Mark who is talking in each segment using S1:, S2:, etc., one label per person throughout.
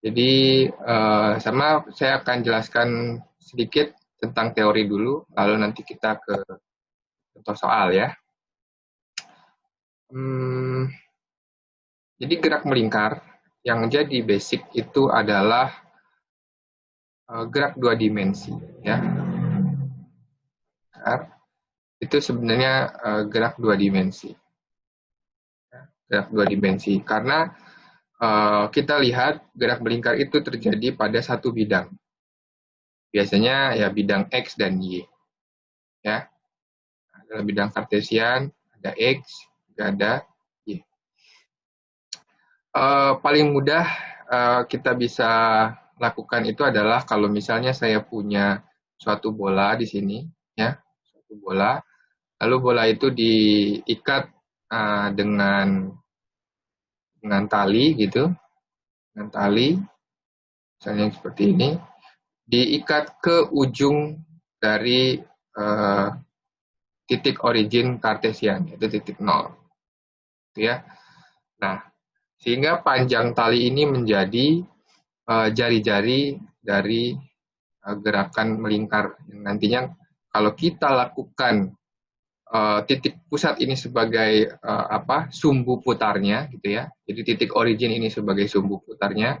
S1: Jadi sama saya akan jelaskan sedikit tentang teori dulu, lalu nanti kita ke contoh soal ya. Jadi gerak melingkar yang menjadi basic itu adalah gerak dua dimensi ya. Itu sebenarnya gerak dua dimensi. Gerak dua dimensi karena kita lihat gerak melingkar itu terjadi pada satu bidang. Biasanya ya bidang X dan Y. Ya. Dalam bidang kartesian ada X, juga ada Y. Paling mudah kita bisa lakukan itu adalah kalau misalnya saya punya suatu bola di sini, ya, suatu bola, lalu bola itu diikat dengan tali gitu, dengan tali, misalnya seperti ini, diikat ke ujung dari titik origin kartesian, yaitu titik 0. Gitu ya. Nah, sehingga panjang tali ini menjadi jari-jari dari gerakan melingkar. Nantinya kalau kita lakukan titik pusat ini sebagai sumbu putarnya, gitu ya. Jadi titik origin ini sebagai sumbu putarnya.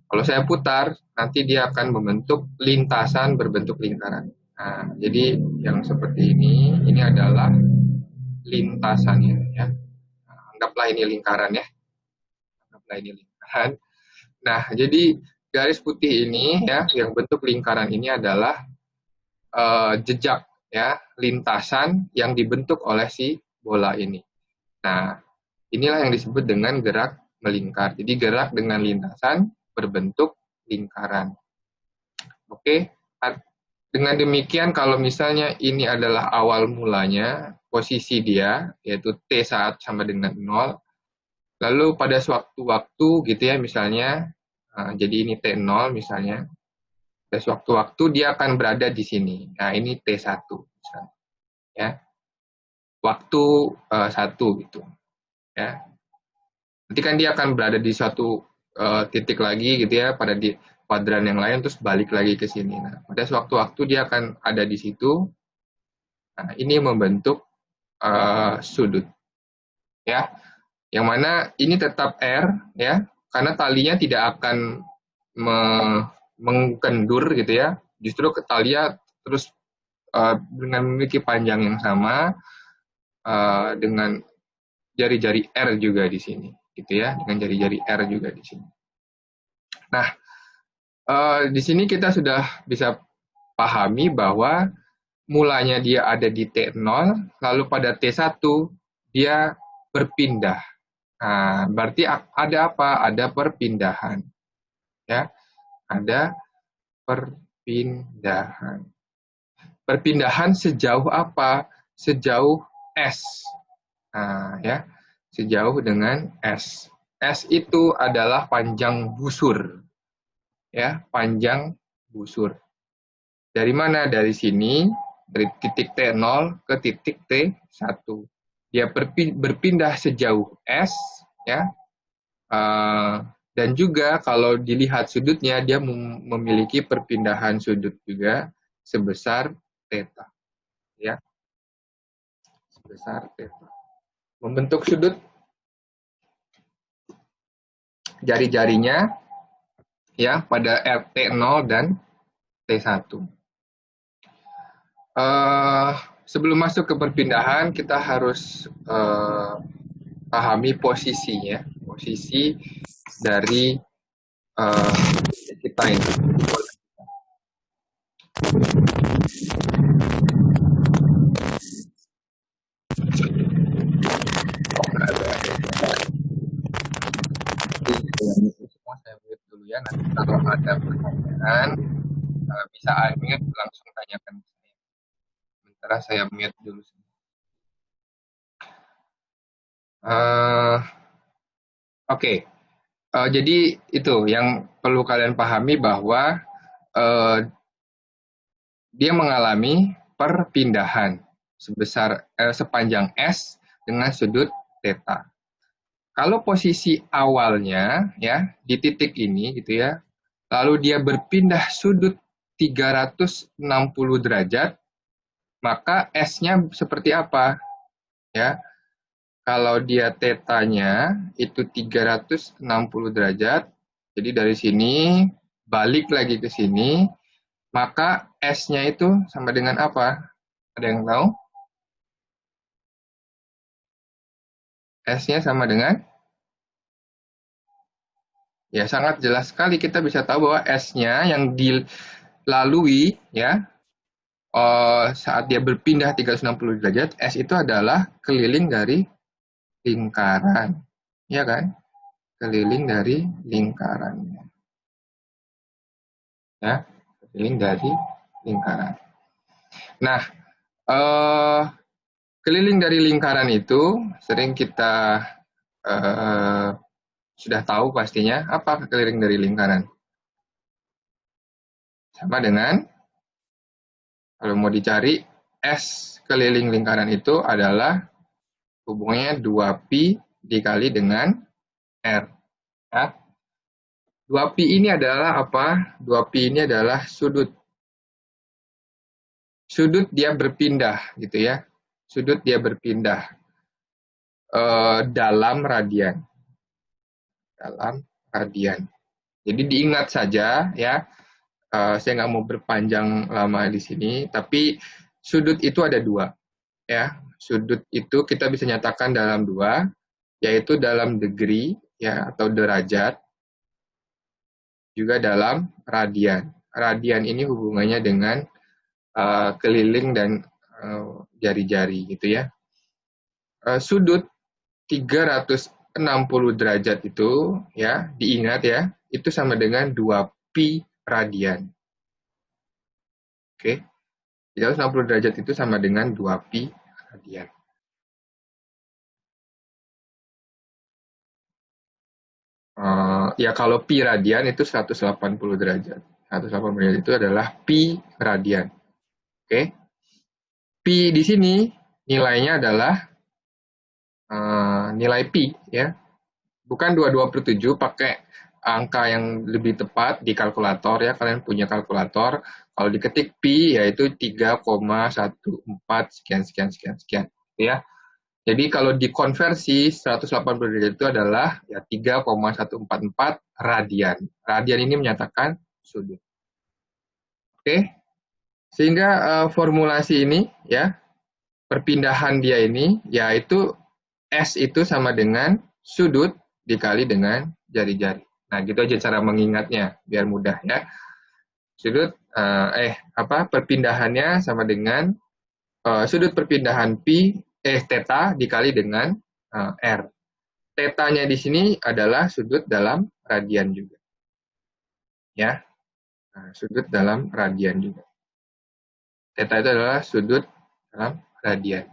S1: Kalau saya putar, nanti dia akan membentuk lintasan berbentuk lingkaran. Nah, jadi yang seperti ini adalah lintasannya, ya. Nah, anggaplah ini lingkaran ya. Anggaplah ini lingkaran. Nah, jadi garis putih ini ya, yang bentuk lingkaran ini adalah jejak ya, lintasan yang dibentuk oleh si bola ini. Nah, inilah yang disebut dengan gerak melingkar. Jadi gerak dengan lintasan berbentuk lingkaran. Oke, dengan demikian kalau misalnya ini adalah awal mulanya, posisi dia yaitu T saat sama dengan 0, lalu pada suatu waktu gitu ya misalnya, jadi ini T0 misalnya, pada suatu waktu dia akan berada di sini. Nah, ini T1 misalnya. Ya. Waktu 1 gitu. Ya. Nanti kan dia akan berada di suatu titik lagi gitu ya, pada di kuadran yang lain, terus balik lagi ke sini. Nah, pada suatu waktu dia akan ada di situ. Nah, ini membentuk sudut. Ya. Yang mana ini tetap R ya, karena talinya tidak akan mengkendur gitu ya. Justru talinya terus dengan memiliki panjang yang sama dengan jari-jari R juga di sini, gitu ya, dengan jari-jari R juga di sini. Nah, di sini kita sudah bisa pahami bahwa mulanya dia ada di T0, lalu pada T1 dia berpindah. Nah, berarti ada apa? Ada perpindahan. Ya, ada perpindahan. Perpindahan sejauh apa? Sejauh S. Nah, ya, sejauh dengan S. S itu adalah panjang busur. Ya, panjang busur. Dari mana? Dari sini, dari titik T0 ke titik T1. Dia berpindah sejauh S, ya. Dan juga kalau dilihat sudutnya, dia memiliki perpindahan sudut juga sebesar theta. Ya, sebesar theta. Membentuk sudut jari-jarinya ya pada T0 dan T1. Sebelum masuk ke perpindahan, kita harus pahami posisinya, posisi dari kita ini. Semua saya mute dulu ya, nanti kalau ada pertanyaan bisa unmute langsung tanyakan ke saya. Sementara saya mute dulu. Oke. Jadi itu yang perlu kalian pahami bahwa dia mengalami perpindahan sebesar sepanjang S dengan sudut theta. Kalau posisi awalnya ya di titik ini gitu ya, lalu dia berpindah sudut 360 derajat, maka S-nya seperti apa? Ya, kalau dia tetanya itu 360 derajat, jadi dari sini balik lagi ke sini, maka S-nya itu sama dengan apa? Ada yang tahu? S-nya sama dengan? Ya, sangat jelas sekali kita bisa tahu bahwa S-nya yang dilalui ya saat dia berpindah 360 derajat, S itu adalah keliling dari lingkaran. Ya kan? Keliling dari lingkarannya. Ya, keliling dari lingkaran. Nah, keliling dari lingkaran itu sering kita sudah tahu pastinya. Apa keliling dari lingkaran? Sama dengan, kalau mau dicari, S keliling lingkaran itu adalah hubungannya 2pi dikali dengan R. Ya. 2pi ini adalah apa? 2pi ini adalah sudut. Sudut dia berpindah gitu ya. Sudut dia berpindah dalam radian. Dalam radian. Jadi diingat saja ya. Saya nggak mau berpanjang lama di sini, tapi sudut itu ada dua. Ya, sudut itu kita bisa nyatakan dalam dua, yaitu dalam degree ya atau derajat, juga dalam radian. Radian ini hubungannya dengan keliling dan jari-jari gitu ya. Sudut 360 derajat itu ya, diingat ya, itu sama dengan 2pi radian. Oke. 360 derajat itu sama dengan 2pi radian. Ya kalau pi radian itu 180 derajat. 180 derajat itu adalah pi radian. Oke. Pi di sini nilainya adalah nilai pi ya. Bukan 227, pakai angka yang lebih tepat di kalkulator ya. Kalian punya kalkulator. Kalau diketik pi yaitu 3,14 sekian sekian sekian sekian ya. Jadi kalau dikonversi 180 derajat itu adalah ya 3,144 radian. Radian ini menyatakan sudut. Oke. Sehingga formulasi ini ya, perpindahan dia ini yaitu S itu sama dengan sudut dikali dengan jari-jari. Nah, gitu aja cara mengingatnya biar mudah ya. Sudut perpindahannya sama dengan sudut perpindahan pi theta dikali dengan R. Tetanya di sini adalah sudut dalam radian juga. Ya. Nah, sudut dalam radian juga. Theta itu adalah sudut dalam radian.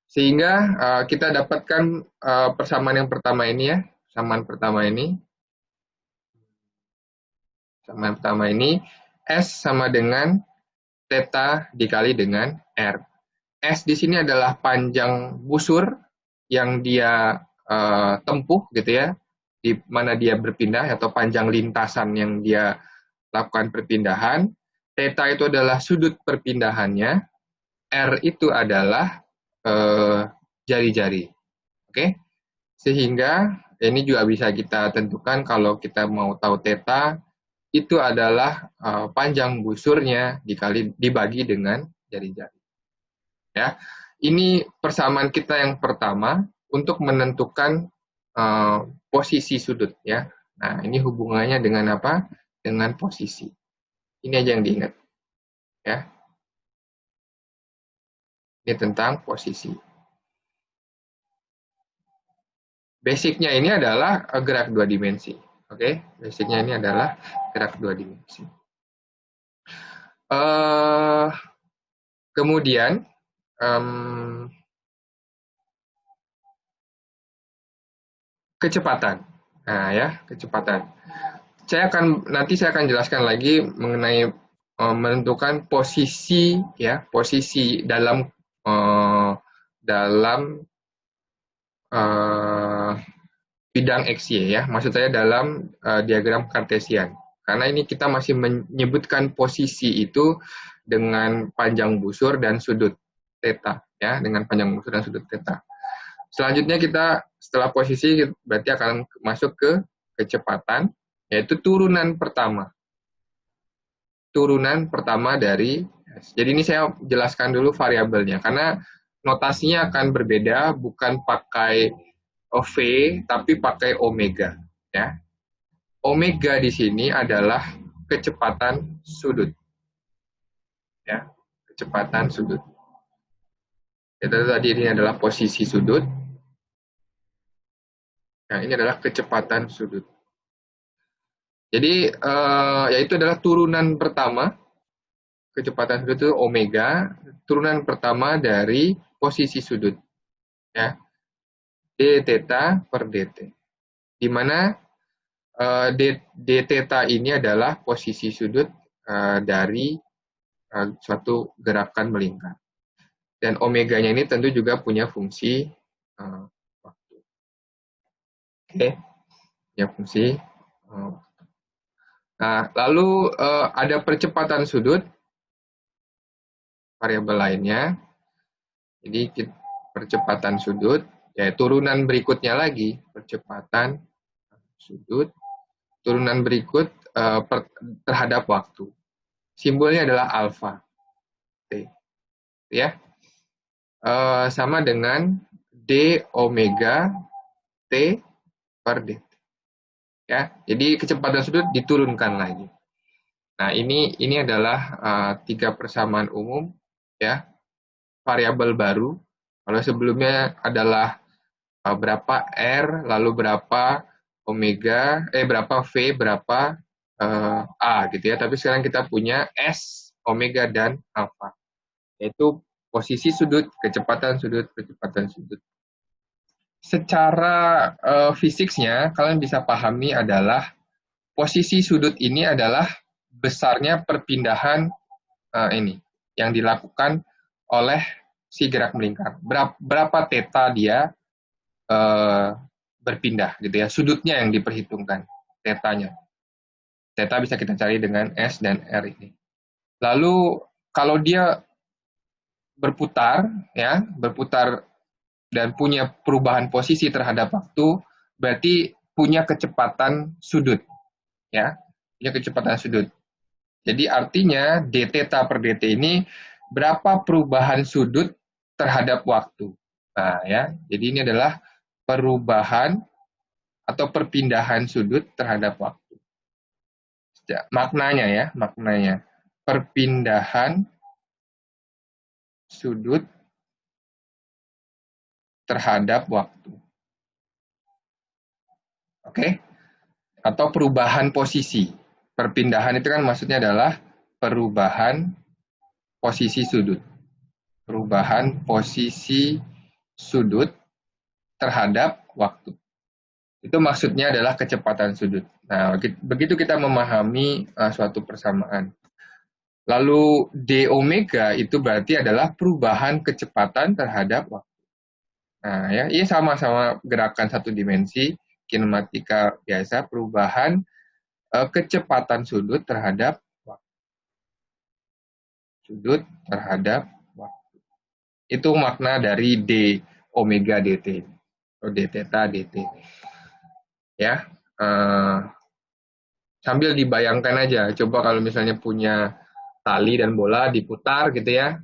S1: Sehingga kita dapatkan persamaan yang pertama ini ya. Persamaan pertama ini. Persamaan pertama ini S sama dengan theta dikali dengan R. S di sini adalah panjang busur yang dia tempuh gitu ya, di mana dia berpindah atau panjang lintasan yang dia lakukan perpindahan. Theta itu adalah sudut perpindahannya. R itu adalah jari-jari. Oke? Sehingga ini juga bisa kita tentukan kalau kita mau tahu theta itu adalah panjang busurnya dibagi dengan jari-jari. Ya. Ini persamaan kita yang pertama untuk menentukan posisi sudut ya. Nah, ini hubungannya dengan apa? Dengan posisi. Ini aja yang diingat. Ya. Ini tentang posisi. Basicnya ini adalah gerak dua dimensi. Oke, basicnya ini adalah gerak dua dimensi. Kemudian kecepatan. Nah ya, kecepatan. Nanti saya akan jelaskan lagi mengenai menentukan posisi ya, posisi dalam bidang XY ya, maksud saya dalam diagram Kartesian. Karena ini kita masih menyebutkan posisi itu dengan panjang busur dan sudut theta ya, dengan panjang busur dan sudut theta. Selanjutnya kita setelah posisi berarti akan masuk ke kecepatan, yaitu turunan pertama. Turunan pertama dari S. Jadi ini saya jelaskan dulu variabelnya, karena notasinya akan berbeda, bukan pakai V, tapi pakai omega. Ya. Omega di sini adalah kecepatan sudut. Ya, kecepatan sudut. Jadi tadi ini adalah posisi sudut. Nah, ini adalah kecepatan sudut. Jadi, yaitu adalah turunan pertama, kecepatan sudut itu omega, turunan pertama dari posisi sudut. Ya, d theta per dt. Di mana d theta ini adalah posisi sudut dari suatu gerakan melingkar. Dan omeganya ini tentu juga punya fungsi waktu. Oke, punya fungsi waktu. Nah, lalu ada percepatan sudut, variabel lainnya. Jadi percepatan sudut, ya turunan berikutnya lagi, percepatan sudut, turunan berikut terhadap waktu. Simbolnya adalah alfa. T. Ya. Sama dengan d omega t per dt. Ya, jadi kecepatan sudut diturunkan lagi. Nah, ini adalah tiga persamaan umum ya, variabel baru. Kalau sebelumnya adalah berapa R, lalu berapa omega, berapa V, berapa A gitu ya. Tapi sekarang kita punya S, omega dan alfa. Yaitu posisi sudut, kecepatan sudut, kecepatan sudut. Secara fisiknya kalian bisa pahami adalah posisi sudut ini adalah besarnya perpindahan ini yang dilakukan oleh si gerak melingkar. Berapa theta dia berpindah gitu ya. Sudutnya yang diperhitungkan, tetanya. Theta bisa kita cari dengan S dan R ini. Lalu kalau dia berputar ya, berputar dan punya perubahan posisi terhadap waktu, berarti punya kecepatan sudut ya, punya kecepatan sudut. Jadi artinya d theta per dt ini berapa perubahan sudut terhadap waktu. Nah ya, jadi ini adalah perubahan atau perpindahan sudut terhadap waktu. Maknanya ya, maknanya perpindahan sudut terhadap waktu. Oke? Atau perubahan posisi. Perpindahan itu kan maksudnya adalah perubahan posisi sudut. Perubahan posisi sudut terhadap waktu. Itu maksudnya adalah kecepatan sudut. Nah, begitu kita memahami suatu persamaan. Lalu d omega itu berarti adalah perubahan kecepatan terhadap waktu. Nah, ya, ini sama-sama gerakan satu dimensi, kinematika biasa, perubahan kecepatan sudut terhadap waktu. Sudut terhadap waktu. Itu makna dari d omega dt, atau d theta dt. Ya, sambil dibayangkan aja, coba kalau misalnya punya tali dan bola diputar gitu ya,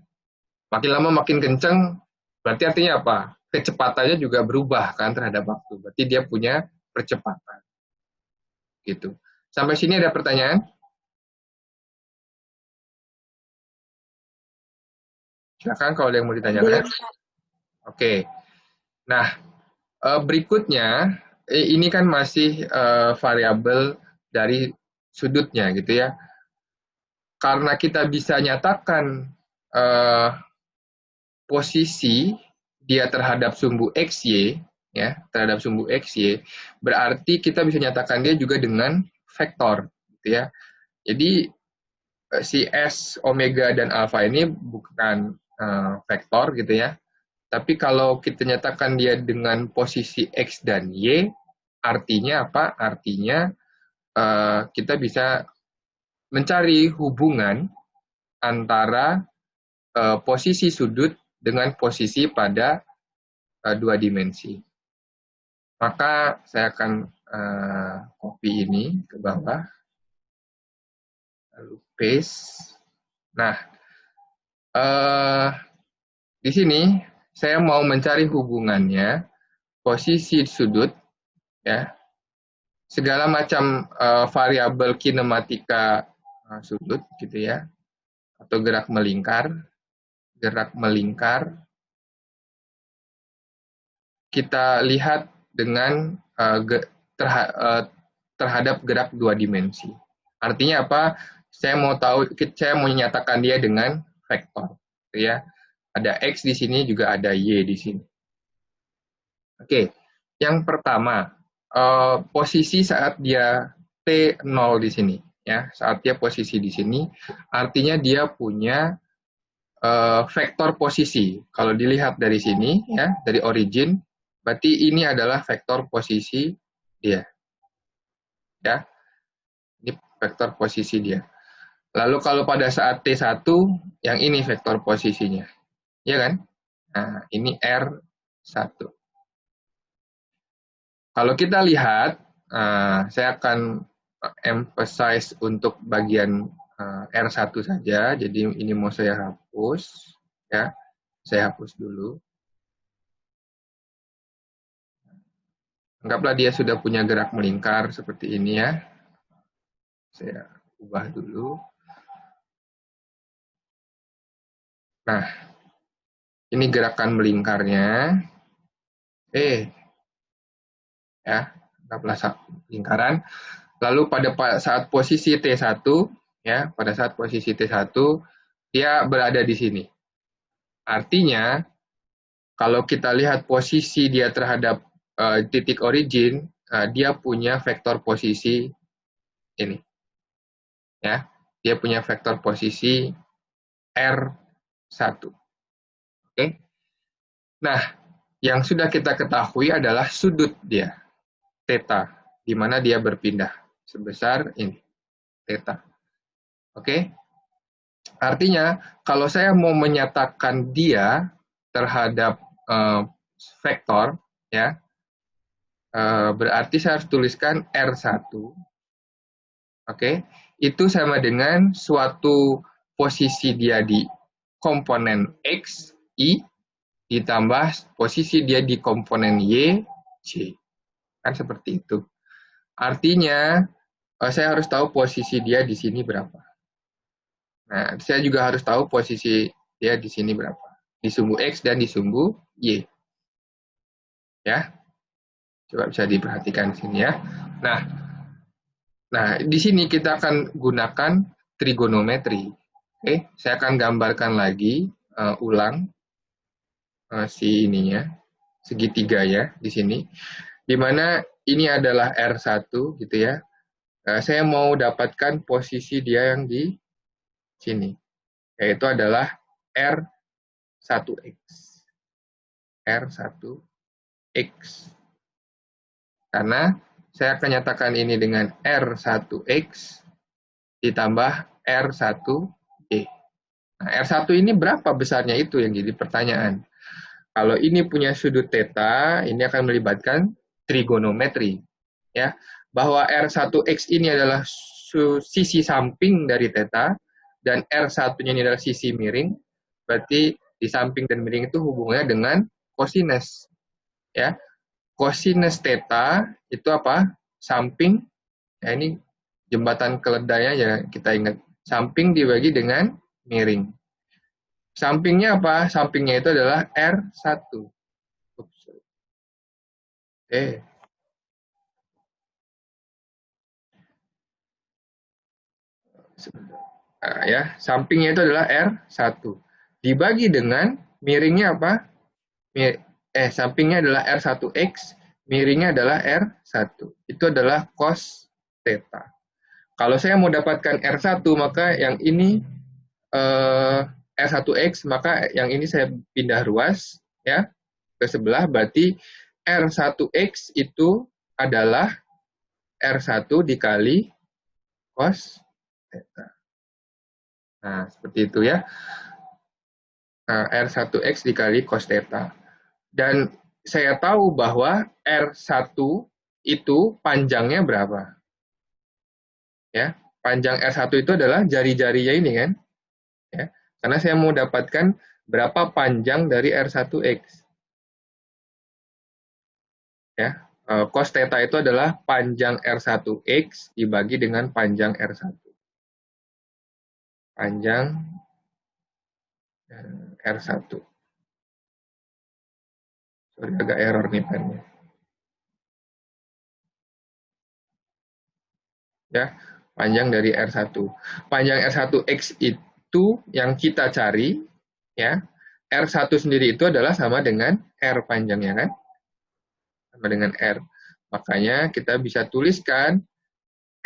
S1: makin lama makin kenceng, berarti artinya apa? Kecepatannya juga berubah kan terhadap waktu. Berarti dia punya percepatan. Gitu. Sampai sini ada pertanyaan? Silakan kalau ada yang mau ditanyakan. Oke. Nah, berikutnya ini kan masih variabel dari sudutnya gitu ya. Karena kita bisa nyatakan posisi dia terhadap sumbu XY, ya, terhadap sumbu XY, berarti kita bisa nyatakan dia juga dengan vektor, gitu ya. Jadi si S, omega, dan alfa ini bukan vektor, gitu ya. Tapi kalau kita nyatakan dia dengan posisi X dan Y, Artinya apa? Artinya kita bisa mencari hubungan antara posisi sudut dengan posisi pada dua dimensi. Maka saya akan copy ini ke bawah, lalu paste. Nah, di sini saya mau mencari hubungannya posisi sudut, ya, segala macam variabel kinematika sudut, gitu ya, atau gerak melingkar, kita lihat dengan terhadap gerak dua dimensi. Artinya apa? Saya mau menyatakan dia dengan vektor, ya. Ada x di sini, juga ada y di sini. Oke, yang pertama, posisi saat dia T0 di sini, ya. Saat dia posisi di sini, artinya dia punya vektor posisi. Kalau dilihat dari sini, ya, dari origin, berarti ini adalah vektor posisi dia. Ya, ini vektor posisi dia. Lalu kalau pada saat T1, yang ini vektor posisinya. Ya kan? Nah, ini R1. Kalau kita lihat, saya akan emphasize untuk bagian R1 saja. Jadi ini mau saya hapus. Ya, saya hapus dulu. Anggaplah dia sudah punya gerak melingkar seperti ini, ya. Saya ubah dulu. Nah, ini gerakan melingkarnya. Ya, anggaplah lingkaran. Lalu pada saat posisi T1, ya, pada saat posisi T1, dia berada di sini. Artinya, kalau kita lihat posisi dia terhadap titik origin, dia punya vektor posisi ini. Ya, dia punya vektor posisi R1. Oke. Nah, yang sudah kita ketahui adalah sudut dia, theta, di mana dia berpindah sebesar ini, theta. Oke. Artinya, kalau saya mau menyatakan dia terhadap vektor, ya, berarti saya harus tuliskan R1. Oke, itu sama dengan suatu posisi dia di komponen X, Y, ditambah posisi dia di komponen Y, C. Kan seperti itu. Artinya, saya harus tahu posisi dia di sini berapa. Nah, saya juga harus tahu posisi dia di sini berapa. Di sumbu X dan di sumbu Y. Ya, coba bisa diperhatikan di sini, ya. Nah, di sini kita akan gunakan trigonometri. Oke, saya akan gambarkan lagi, ulang si ininya, segitiga, ya, di sini. Di mana ini adalah R1, gitu ya. Saya mau dapatkan posisi dia yang di sini, yaitu adalah R1X. R1X. Karena saya akan nyatakan ini dengan R1X ditambah R1Y. Nah, R1 ini berapa besarnya, itu yang jadi pertanyaan. Kalau ini punya sudut theta, ini akan melibatkan trigonometri. Ya, bahwa R1X ini adalah sisi samping dari theta, dan R1-nya ini adalah sisi miring, berarti di samping dan miring itu hubungannya dengan cosinus. Ya, cosinus theta itu apa? Samping. Ya, ini jembatan keledainya, ya, kita ingat. Samping dibagi dengan miring. Sampingnya apa? Sampingnya itu adalah R1. Oke. Nah, ya, sampingnya itu adalah R1. Dibagi dengan miringnya apa? Sampingnya adalah R1X, miringnya adalah R1. Itu adalah cos theta. Kalau saya mau dapatkan R1, maka yang ini R1X, maka yang ini saya pindah ruas, ya, ke sebelah, berarti R1X itu adalah R1 dikali cos theta. Nah, seperti itu ya. Nah, R1X dikali cos theta. Dan saya tahu bahwa R1 itu panjangnya berapa? Ya, panjang R1 itu adalah jari-jarinya ini kan? Ya, karena saya mau dapatkan berapa panjang dari R1X. Ya, cos theta itu adalah panjang R1X dibagi dengan panjang R1. Panjang R1. Sorry, agak error nih pennya. Ya, panjang dari R1. Panjang R1X itu yang kita cari, ya. R1 sendiri itu adalah sama dengan R panjangnya kan? Sama dengan R. Makanya kita bisa tuliskan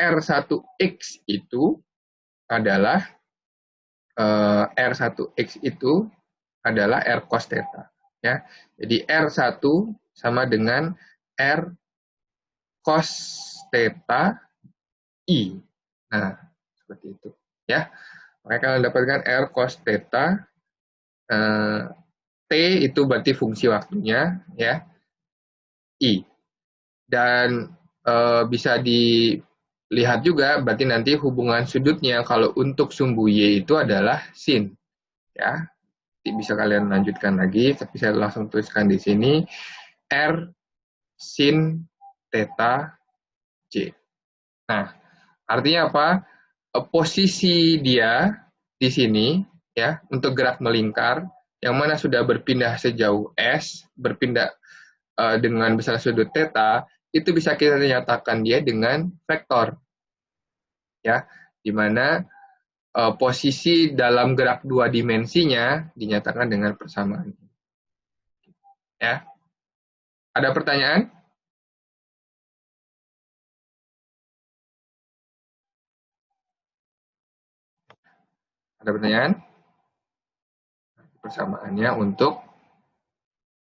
S1: R1X itu adalah R1X itu adalah R cos theta. Ya. Jadi R1 sama dengan R cos theta I. Nah, seperti itu. Ya. Maka kalian dapatkan R cos theta. T itu berarti fungsi waktunya. Ya. I. Dan bisa dilihat juga berarti nanti hubungan sudutnya kalau untuk sumbu Y itu adalah sin. Ya. Bisa kalian lanjutkan lagi, tapi saya langsung tuliskan di sini R sin theta J. Nah, artinya apa? Posisi dia di sini ya untuk gerak melingkar yang mana sudah berpindah sejauh S, berpindah dengan besar sudut theta, itu bisa kita nyatakan dia dengan vektor. Ya, di mana posisi dalam gerak dua dimensinya dinyatakan dengan persamaan. Ya. Ada pertanyaan? Ada pertanyaan? Persamaannya untuk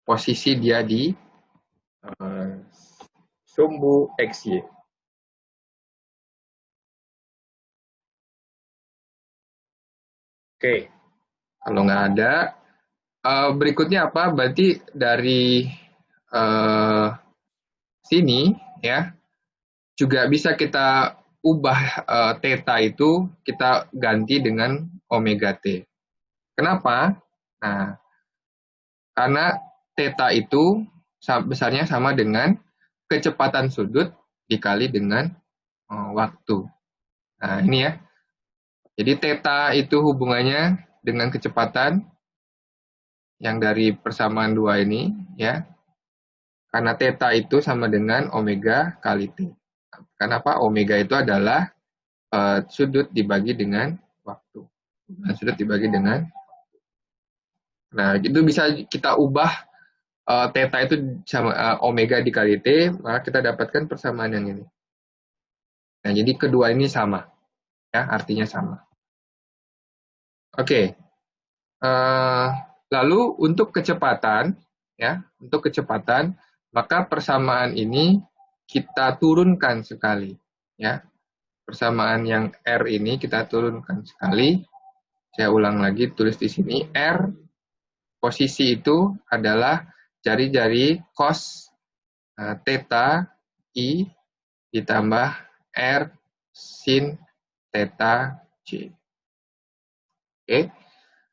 S1: posisi dia di sumbu XY. Oke, kalau nggak ada, berikutnya apa? Berarti dari sini ya juga bisa kita ubah theta itu kita ganti dengan omega t. Kenapa? Nah, karena theta itu besarnya sama dengan kecepatan sudut dikali dengan waktu. Nah, ini ya. Jadi theta itu hubungannya dengan kecepatan yang dari persamaan dua ini ya. Karena theta itu sama dengan omega kali t. Kenapa? Omega itu adalah sudut dibagi dengan waktu. Nah, sudut dibagi dengan waktu. Nah, itu bisa kita ubah theta itu sama omega dikali t, maka kita dapatkan persamaan yang ini. Nah, jadi kedua ini sama. Ya, artinya sama. Oke. Lalu untuk kecepatan, ya, untuk kecepatan, maka persamaan ini kita turunkan sekali, ya. Persamaan yang R ini kita turunkan sekali. Saya ulang lagi, tulis di sini R posisi itu adalah jari-jari cos theta I ditambah R sin theta J. Oke.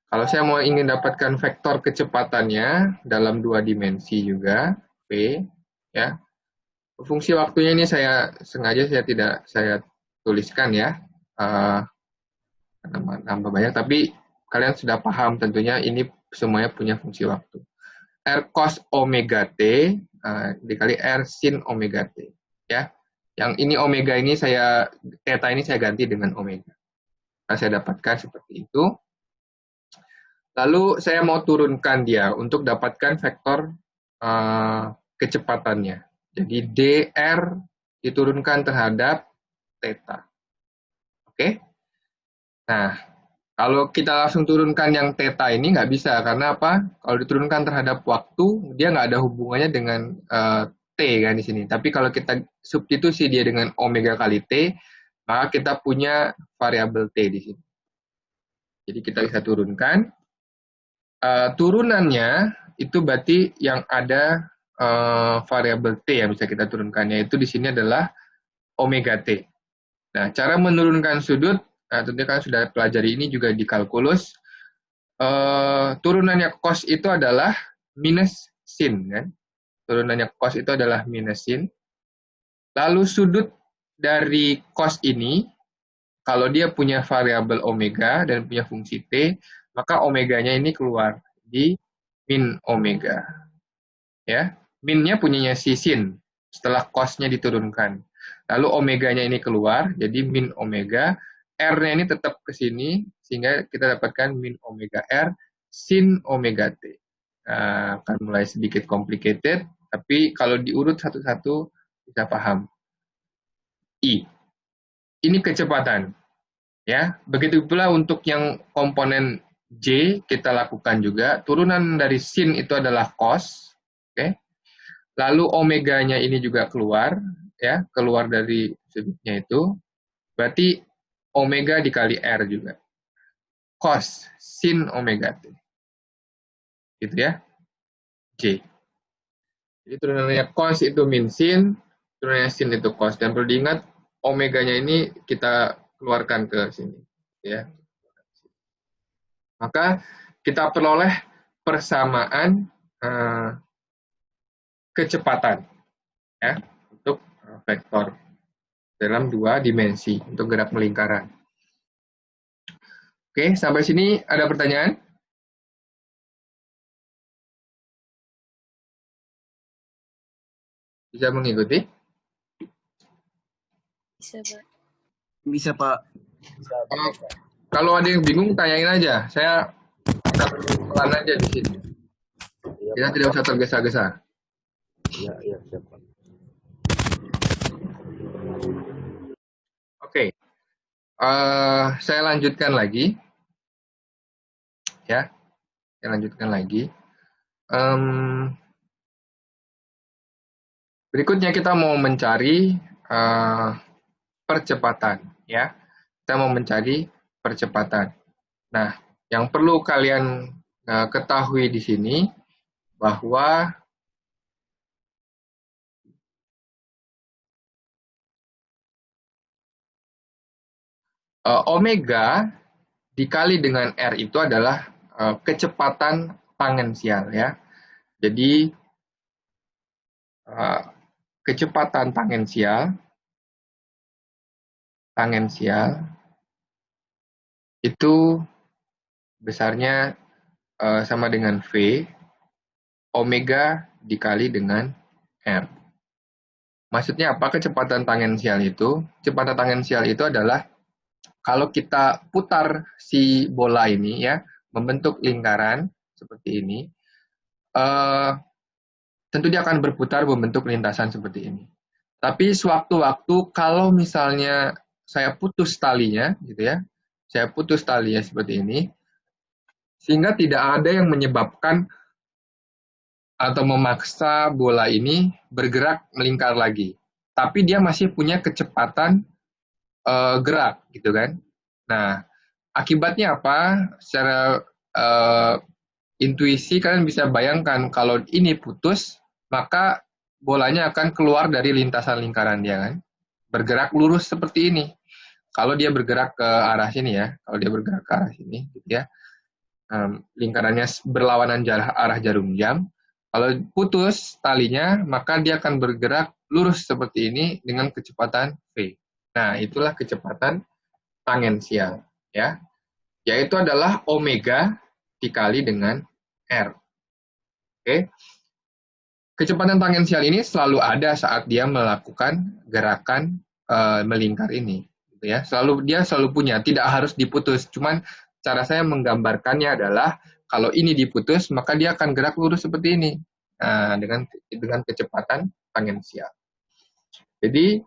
S1: Kalau saya mau ingin dapatkan vektor kecepatannya dalam dua dimensi juga, V, ya. Fungsi waktunya ini sengaja tidak saya tuliskan ya, nambah banyak, tapi kalian sudah paham tentunya ini semuanya punya fungsi waktu. R cos omega T dikali R sin omega T. Ya. Yang ini omega ini theta ini saya ganti dengan omega. Nah, saya dapatkan seperti itu. Lalu saya mau turunkan dia untuk dapatkan vektor kecepatannya. Jadi dr diturunkan terhadap theta. Oke? Nah, kalau kita langsung turunkan yang theta ini nggak bisa. Karena apa? Kalau diturunkan terhadap waktu, dia nggak ada hubungannya dengan T kan di sini. Tapi kalau kita substitusi dia dengan omega kali T, maka kita punya variabel T di sini. Jadi kita bisa turunkan. Turunannya itu berarti yang ada variabel T yang bisa kita turunkan, yaitu di sini adalah omega T. Nah, cara menurunkan sudut, tentunya kan sudah pelajari ini juga di kalkulus. Turunannya cos itu adalah minus sin, kan? Turunannya cos itu adalah minus sin. Lalu sudut dari cos ini, kalau dia punya variabel omega dan punya fungsi T, maka omeganya ini keluar di min omega. Ya, minnya punyanya si sin setelah cosnya diturunkan. Lalu omeganya ini keluar, jadi min omega. R-nya ini tetap ke sini, sehingga kita dapatkan min omega R sin omega T. Nah, akan mulai sedikit complicated, tapi kalau diurut satu-satu bisa paham. I. Ini kecepatan. Ya, begitu pula untuk yang komponen J kita lakukan juga. Turunan dari sin itu adalah cos. Oke. Lalu omeganya ini juga keluar, ya, keluar dari sudutnya itu. Berarti omega dikali R juga. Cos sin omega T. Gitu ya. J. Jadi turunannya cos itu min sin, turunannya sin itu cos. Dan perlu diingat, omeganya ini kita keluarkan ke sini. Ya. Maka kita peroleh persamaan kecepatan, ya, untuk vektor dalam 2 dimensi untuk gerak melingkaran. Oke, sampai sini ada pertanyaan? Bisa mengikuti?
S2: Bisa, Pak.
S3: Bisa, Pak.
S1: Kalau ada yang bingung, tanyain aja. Saya pelan aja di sini. Kita tidak usah tergesa-gesa.
S3: Iya, siap, Pak.
S1: Oke. Saya lanjutkan lagi. Ya, saya lanjutkan lagi. Berikutnya kita mau mencari percepatan, ya. Kita mau mencari percepatan. Nah, yang perlu kalian ketahui di sini bahwa omega dikali dengan R itu adalah kecepatan tangensial, ya. Jadi kecepatan tangensial itu besarnya sama dengan V omega dikali dengan R. Maksudnya apa kecepatan tangensial itu? Kecepatan tangensial itu adalah kalau kita putar si bola ini, ya, membentuk lingkaran seperti ini, tentu dia akan berputar membentuk lintasan seperti ini. Tapi sewaktu-waktu kalau misalnya saya putus talinya, gitu ya, saya putus talinya seperti ini, sehingga tidak ada yang menyebabkan atau memaksa bola ini bergerak melingkar lagi. Tapi dia masih punya kecepatan gerak, gitu kan. Nah, akibatnya apa? Secara intuisi kalian bisa bayangkan kalau ini putus, maka bolanya akan keluar dari lintasan lingkaran dia kan. Bergerak lurus seperti ini. Kalau dia bergerak ke arah sini ya, kalau dia bergerak ke arah sini, gitu ya. Lingkarannya berlawanan arah jarum jam. Kalau putus talinya, maka dia akan bergerak lurus seperti ini dengan kecepatan V. Nah, itulah kecepatan tangensial, ya. Yaitu adalah omega dikali dengan R. Oke. Kecepatan tangensial ini selalu ada saat dia melakukan gerakan melingkar ini, gitu ya. Dia selalu punya, tidak harus diputus. Cuman cara saya menggambarkannya adalah kalau ini diputus, maka dia akan gerak lurus seperti ini, dengan kecepatan tangensial. Jadi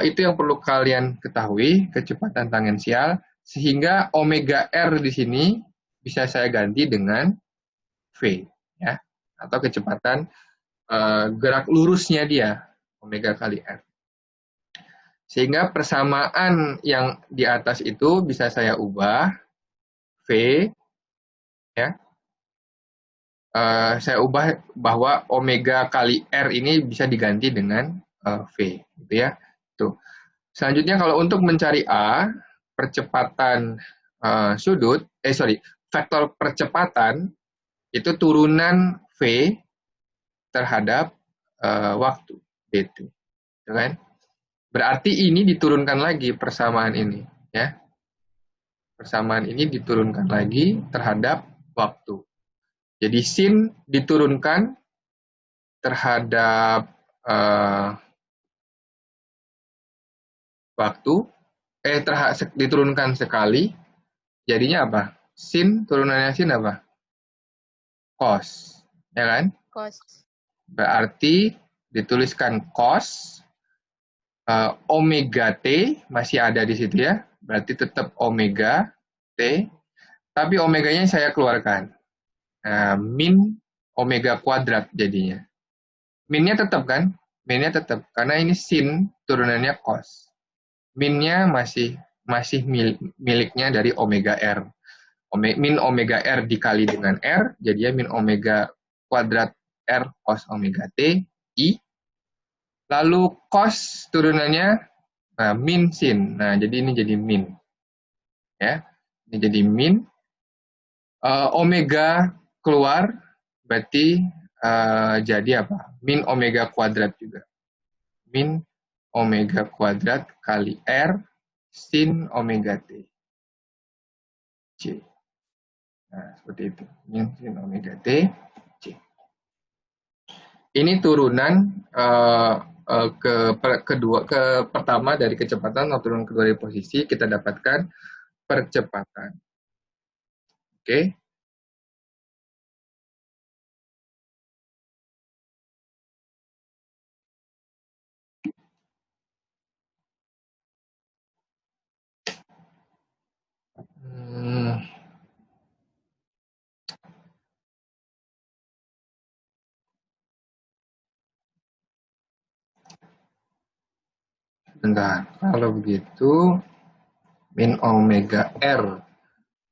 S1: itu yang perlu kalian ketahui, kecepatan tangensial, sehingga omega R di sini bisa saya ganti dengan V, ya, atau kecepatan gerak lurusnya dia, omega kali R. Sehingga persamaan yang di atas itu bisa saya ubah, V, ya. Saya ubah bahwa omega kali R ini bisa diganti dengan V, gitu ya. Tuh. Selanjutnya kalau untuk mencari A, percepatan vektor percepatan itu turunan V terhadap waktu dt, kan? Berarti ini diturunkan lagi persamaan ini, ya. Persamaan ini diturunkan lagi terhadap waktu. Jadi sin diturunkan terhadap waktu, diturunkan sekali, jadinya apa? Sin, turunannya sin apa? Cos, ya kan?
S2: Cos.
S1: Berarti dituliskan cos, omega T masih ada di situ ya, berarti tetap omega T, tapi omeganya saya keluarkan. Min omega kuadrat jadinya. Minnya tetap kan? Minnya tetap, karena ini sin, turunannya cos. Minnya masih miliknya dari omega R. Min omega R dikali dengan R, jadinya min omega kuadrat R cos omega T, I. Lalu cos turunannya min sin. Nah, jadi ini jadi min. Ya, ini jadi min. Omega keluar, berarti jadi apa? Min omega kuadrat juga. Min omega kuadrat kali R sin omega T. C. Nah, seperti itu. Min sin omega T, C. Ini turunan pertama dari kecepatan, atau turunan kedua dari posisi, kita dapatkan percepatan. Oke. Bentar, kalau begitu min omega R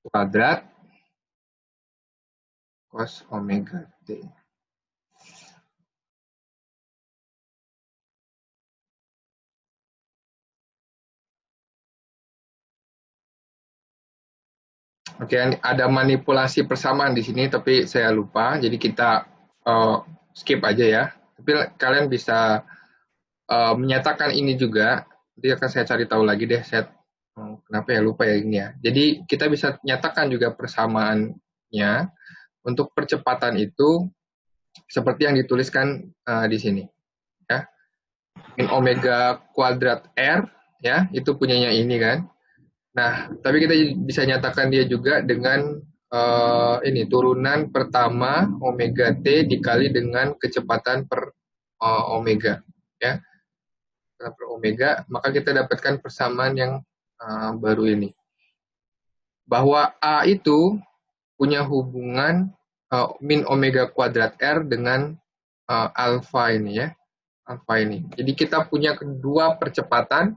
S1: kuadrat cos omega T. Oke, ada manipulasi persamaan di sini, tapi saya lupa, jadi kita skip aja ya. Tapi kalian bisa menyatakan ini juga. Nanti akan saya cari tahu lagi deh, kenapa ya lupa ya ini ya. Jadi kita bisa nyatakan juga persamaannya untuk percepatan itu seperti yang dituliskan di sini. Ya. Min omega kuadrat R, ya, itu punyanya ini kan. Nah, tapi kita bisa nyatakan dia juga dengan ini turunan pertama omega T dikali dengan kecepatan per omega, ya. Per omega, maka kita dapatkan persamaan yang baru ini. Bahwa A itu punya hubungan min omega kuadrat R dengan alfa ini ya. Alfa ini. Jadi kita punya kedua percepatan,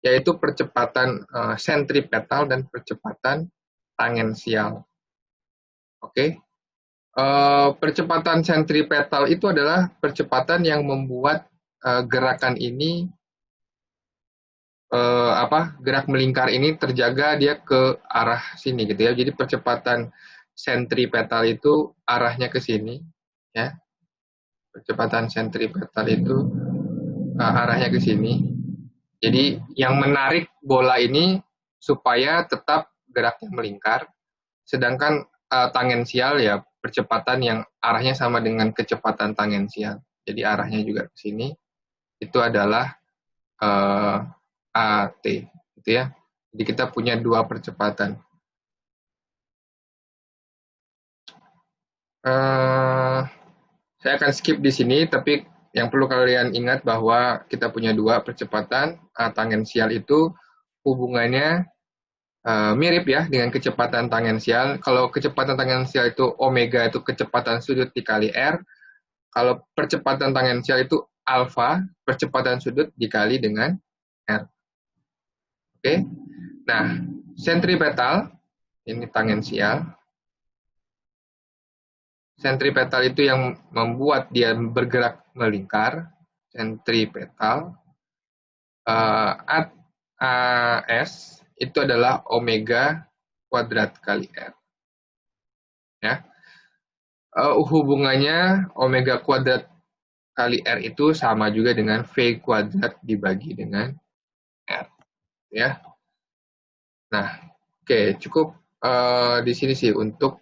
S1: yaitu percepatan sentripetal dan percepatan tangensial. Oke. Percepatan sentripetal itu adalah percepatan yang membuat gerakan ini gerak melingkar ini terjaga dia ke arah sini gitu ya. Jadi percepatan sentripetal itu arahnya ke sini ya. Percepatan sentripetal itu arahnya ke sini. Jadi yang menarik bola ini supaya tetap geraknya melingkar, sedangkan tangensial ya percepatan yang arahnya sama dengan kecepatan tangensial. Jadi arahnya juga ke sini. Itu adalah AT, gitu ya. Jadi kita punya dua percepatan. Saya akan skip di sini, tapi yang perlu kalian ingat bahwa kita punya dua percepatan. Tangensial itu hubungannya mirip ya dengan kecepatan tangensial. Kalau kecepatan tangensial itu omega itu kecepatan sudut dikali R, Kalau percepatan tangensial itu alfa, percepatan sudut dikali dengan R. Oke. Nah, sentripetal ini tangensial. Sentripetal itu yang membuat dia bergerak melingkar. Sentripetal. AS itu adalah omega kuadrat kali R. Ya. Hubungannya omega kuadrat kali R itu sama juga dengan V kuadrat dibagi dengan R. Ya. Nah, oke, cukup di sini sih untuk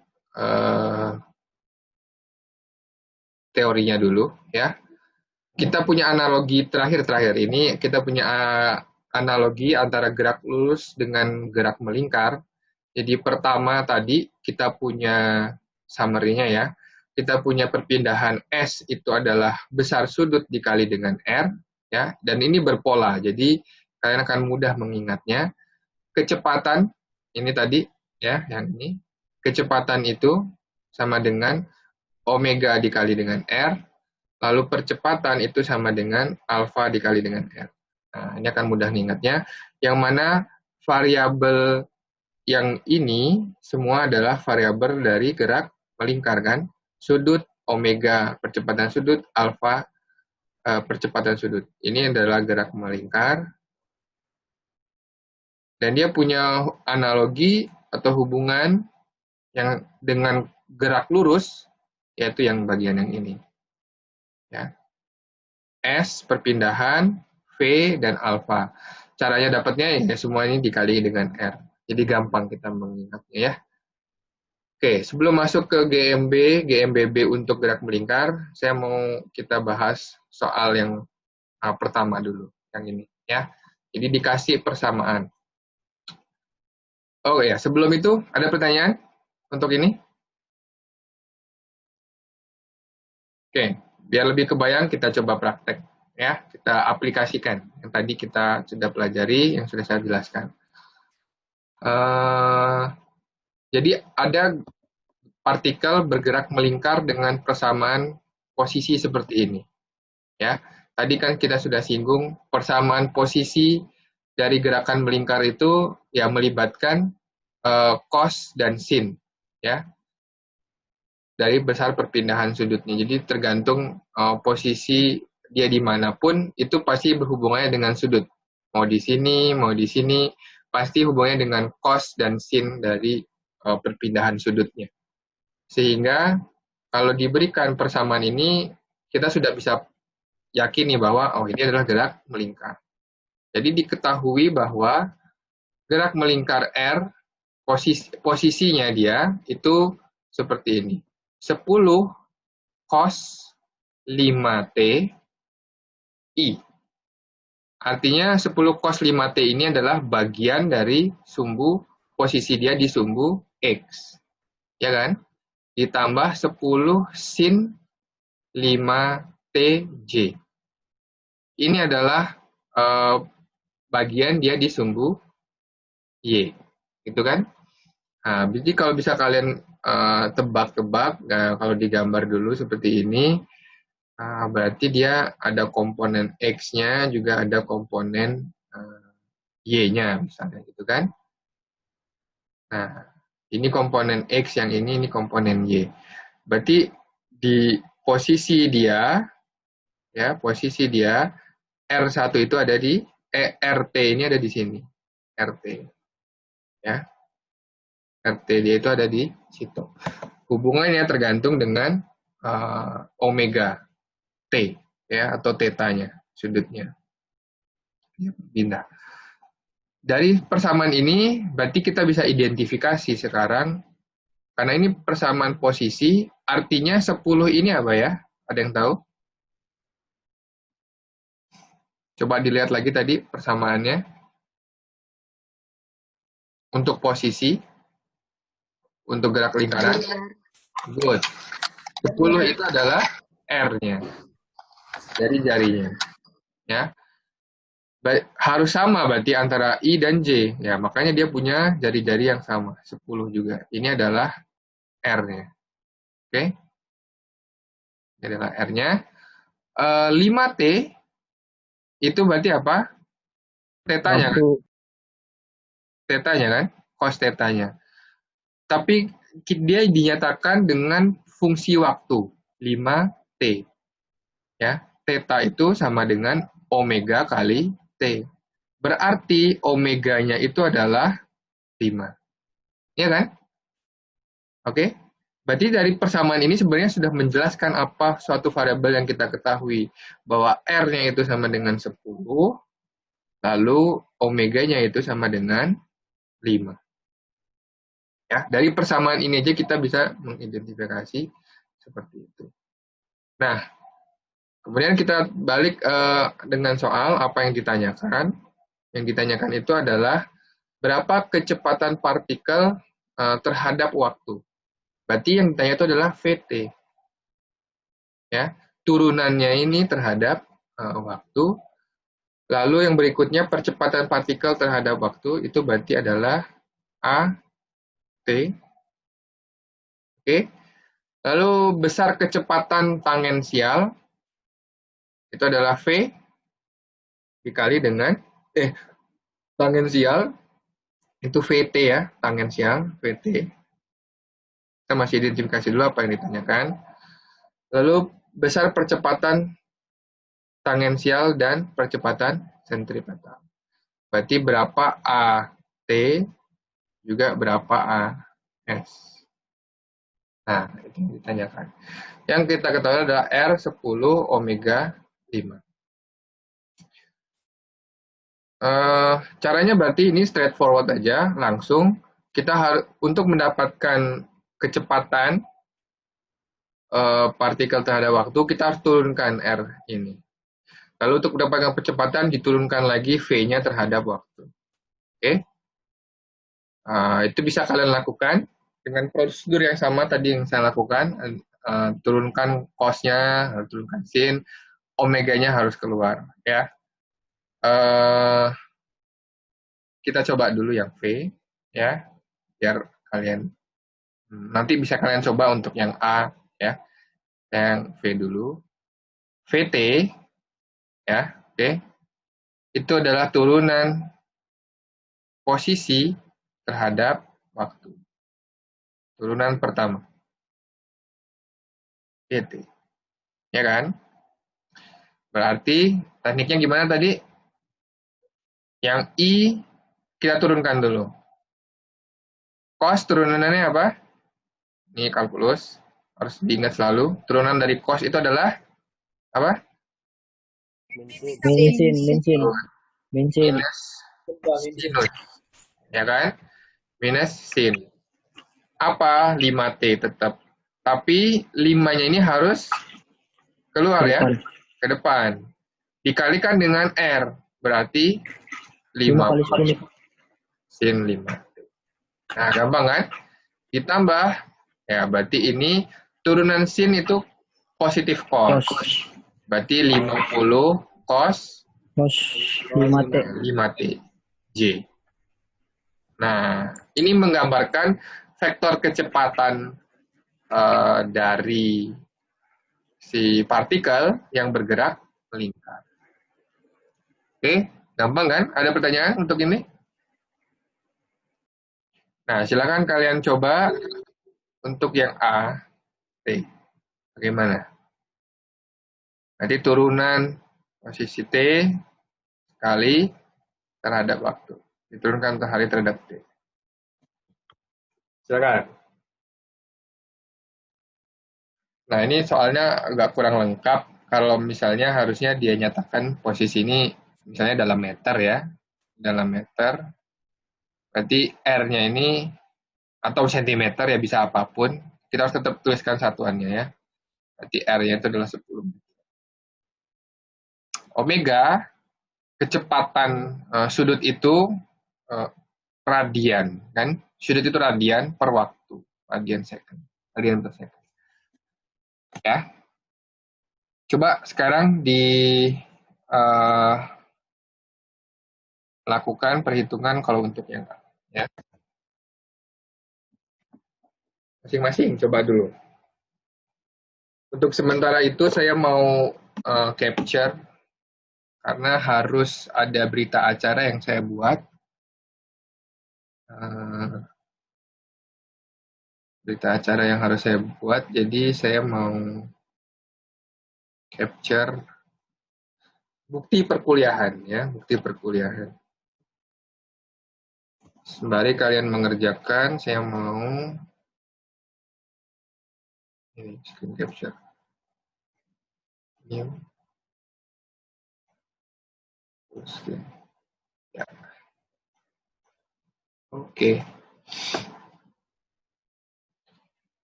S1: teorinya dulu, ya. Kita punya analogi terakhir ini, kita punya analogi antara gerak lurus dengan gerak melingkar. Jadi pertama tadi kita punya summary-nya ya. Kita punya perpindahan S itu adalah besar sudut dikali dengan R, ya. Dan ini berpola, jadi kalian akan mudah mengingatnya. Kecepatan ini tadi ya, yang ini. Kecepatan itu sama dengan omega dikali dengan R, lalu percepatan itu sama dengan alfa dikali dengan R. Nah, ini akan mudah mengingatnya. Yang mana variabel yang ini semua adalah variabel dari gerak melingkar kan? Sudut, omega, percepatan sudut, alfa, percepatan sudut. Ini adalah gerak melingkar. Dan dia punya analogi atau hubungan yang dengan gerak lurus, yaitu yang bagian yang ini. Ya. S, perpindahan, V, dan alfa. Caranya dapatnya ya semua ini dikali dengan R. Jadi gampang kita mengingatnya ya. Oke, sebelum masuk ke GMBB untuk gerak melingkar, saya mau kita bahas soal yang pertama dulu, yang ini ya. Jadi dikasih persamaan. Oh ya, sebelum itu ada pertanyaan untuk ini? Oke, biar lebih kebayang kita coba praktek ya, kita aplikasikan yang tadi kita sudah pelajari, yang sudah saya jelaskan. Jadi ada partikel bergerak melingkar dengan persamaan posisi seperti ini. Ya, tadi kan kita sudah singgung persamaan posisi dari gerakan melingkar itu ya melibatkan cos dan sin, ya, dari besar perpindahan sudutnya. Jadi tergantung posisi dia dimanapun itu pasti berhubungannya dengan sudut. Mau di sini, pasti hubungannya dengan cos dan sin dari perpindahan sudutnya. Sehingga kalau diberikan persamaan ini, kita sudah bisa yakini bahwa oh ini adalah gerak melingkar. Jadi diketahui bahwa gerak melingkar R, posisinya dia itu seperti ini. 10 cos 5T I. Artinya 10 cos 5T ini adalah bagian dari sumbu, posisi dia di sumbu X. Ya kan? Ditambah 10 sin 5TJ. Ini adalah bagian dia di sumbu Y. Gitu kan? Nah, jadi kalau bisa kalian tebak-tebak, kalau digambar dulu seperti ini, berarti dia ada komponen X-nya, juga ada komponen Y-nya, misalnya gitu kan. Nah, ini komponen X yang ini komponen Y. Berarti di posisi dia, ya, posisi dia, R1 itu ada di, RT ini ada di sini. RT. Ya. RT dia itu ada di situ. Hubungannya tergantung dengan omega T, ya, atau tetanya, sudutnya. Ya, pindah. Dari persamaan ini, berarti kita bisa identifikasi sekarang, karena ini persamaan posisi, artinya 10 ini apa ya? Ada yang tahu? Coba dilihat lagi tadi persamaannya. Untuk posisi, untuk gerak lingkaran. Good. 10 itu adalah R-nya. Dari jarinya. Ya. Harus sama berarti antara I dan J. Ya, makanya dia punya jari-jari yang sama, 10 juga. Ini adalah R-nya. Oke? Ini adalah R-nya. 5T itu berarti apa? Tetanya kan?
S3: Waktu.
S1: Tetanya kan? Cos tetanya. Tapi dia dinyatakan dengan fungsi waktu 5T. Ya, theta itu sama dengan omega kali T. Berarti omeganya itu adalah 5. Ya kan? Oke? Berarti dari persamaan ini sebenarnya sudah menjelaskan apa suatu variabel yang kita ketahui. Bahwa R-nya itu sama dengan 10, lalu omeganya itu sama dengan 5. Ya, dari persamaan ini aja kita bisa mengidentifikasi seperti itu. Nah, kemudian kita balik dengan soal apa yang ditanyakan. Yang ditanyakan itu adalah berapa kecepatan partikel terhadap waktu. Berarti yang ditanya itu adalah VT. Ya, turunannya ini terhadap waktu. Lalu yang berikutnya percepatan partikel terhadap waktu itu berarti adalah AT. Oke. Lalu besar kecepatan tangensial itu adalah V dikali dengan tangensial itu VT ya, tangensial VT. Kita masih identifikasi dulu apa yang ditanyakan. Lalu besar percepatan tangensial dan percepatan sentripetal. Berarti berapa AT juga berapa AS. Nah, itu yang ditanyakan. Yang kita ketahui adalah R10 omega 5. Caranya berarti ini straightforward aja, langsung. Kita harus untuk mendapatkan kecepatan partikel terhadap waktu, kita harus turunkan R ini. Lalu untuk mendapatkan kecepatan, diturunkan lagi V-nya terhadap waktu. Oke? Itu bisa kalian lakukan dengan prosedur yang sama tadi yang saya lakukan. Turunkan cos-nya, turunkan sin, omeganya harus keluar. Ya. Kita coba dulu yang V, ya, biar kalian nanti bisa kalian coba untuk yang A, ya, yang V dulu. VT, ya, oke, itu adalah turunan posisi terhadap waktu. Turunan pertama. VT, ya kan? Berarti tekniknya gimana tadi? Yang I kita turunkan dulu. Cos turunannya apa? Ini kalkulus. Harus diingat selalu. Turunan dari cos itu adalah apa?
S3: Bensin.
S1: Minus sinus. Ya kan? Minus sin. Apa? 5T tetap. Tapi 5-nya ini harus keluar ya. Ke depan. Dikalikan dengan R. Berarti 50. Sin 5. Nah, gampang kan? Ditambah, ya berarti ini turunan sin itu positif cos. Berarti 50 cos 5T J. Nah, ini menggambarkan vektor kecepatan dari si partikel yang bergerak melingkar. Oke, gampang kan? Ada pertanyaan untuk ini? Nah, silakan kalian coba untuk yang A, T. Bagaimana? Nanti turunan posisi T kali terhadap waktu. Diturunkan hari terhadap T. Silakan. Nah, ini soalnya agak kurang lengkap. Kalau misalnya harusnya dia nyatakan posisi ini misalnya dalam meter ya. Dalam meter. Berarti R-nya ini atau sentimeter ya bisa apapun. Kita harus tetap tuliskan satuannya ya. Berarti R-nya itu adalah 10 meter. Omega, kecepatan sudut itu radian. Kan? Sudut itu radian per waktu. Radian second. Radian per second. Ya. Coba sekarang lakukan perhitungan kalau untuk yang A. Ya. Masing-masing coba dulu. Untuk sementara itu saya mau capture karena harus ada berita acara yang saya buat. Berita acara yang harus saya buat, jadi saya mau capture bukti perkuliahan ya, bukti perkuliahan. Sembari kalian mengerjakan, saya mau ini screen capture. New screen. Ya. Oke.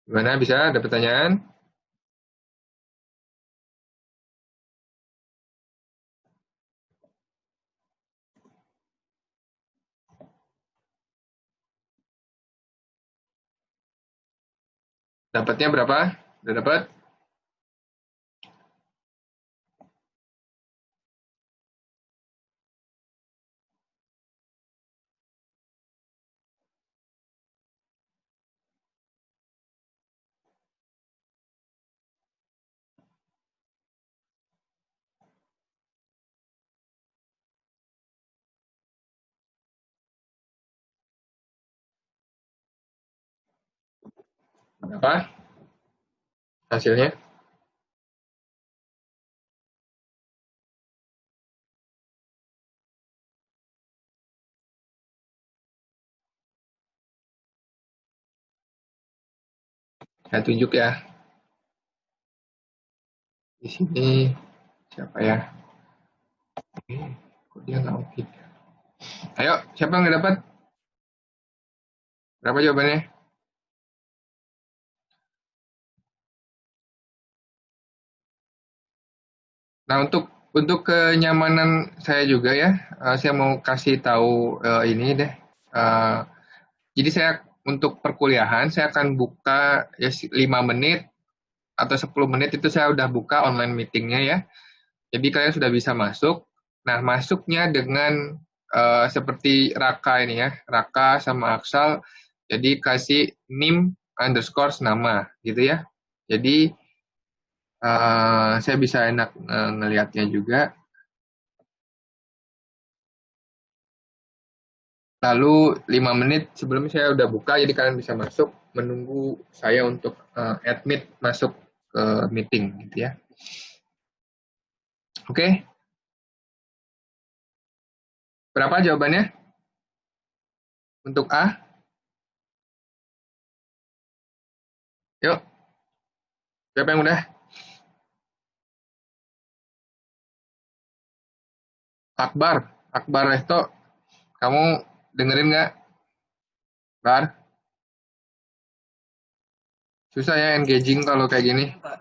S1: Gimana, bisa ada pertanyaan? Dapatnya berapa? Udah dapat? Apa hasilnya? Saya tunjuk ya. Di sini siapa ya? Kok dia nggak oke? Ayo, siapa yang nggak dapat? Berapa jawabannya? Nah, untuk kenyamanan saya juga ya, saya mau kasih tahu ini deh. Eh, jadi saya untuk perkuliahan saya akan buka ya 5 menit atau 10 menit itu saya udah buka online meetingnya ya. Jadi kalian sudah bisa masuk. Nah, masuknya dengan seperti Raka ini ya, Raka sama Aksal. Jadi kasih nim underscore nama gitu ya. Jadi saya bisa enak ngelihatnya juga. Lalu 5 menit sebelum saya udah buka, jadi kalian bisa masuk menunggu saya untuk admit masuk ke meeting gitu ya. Oke, berapa jawabannya? Untuk A, yuk, siapa yang udah? Akbar, Akbar Resto, kamu dengerin nggak? Bar, susah ya engaging kalau kayak gini.
S3: Pak.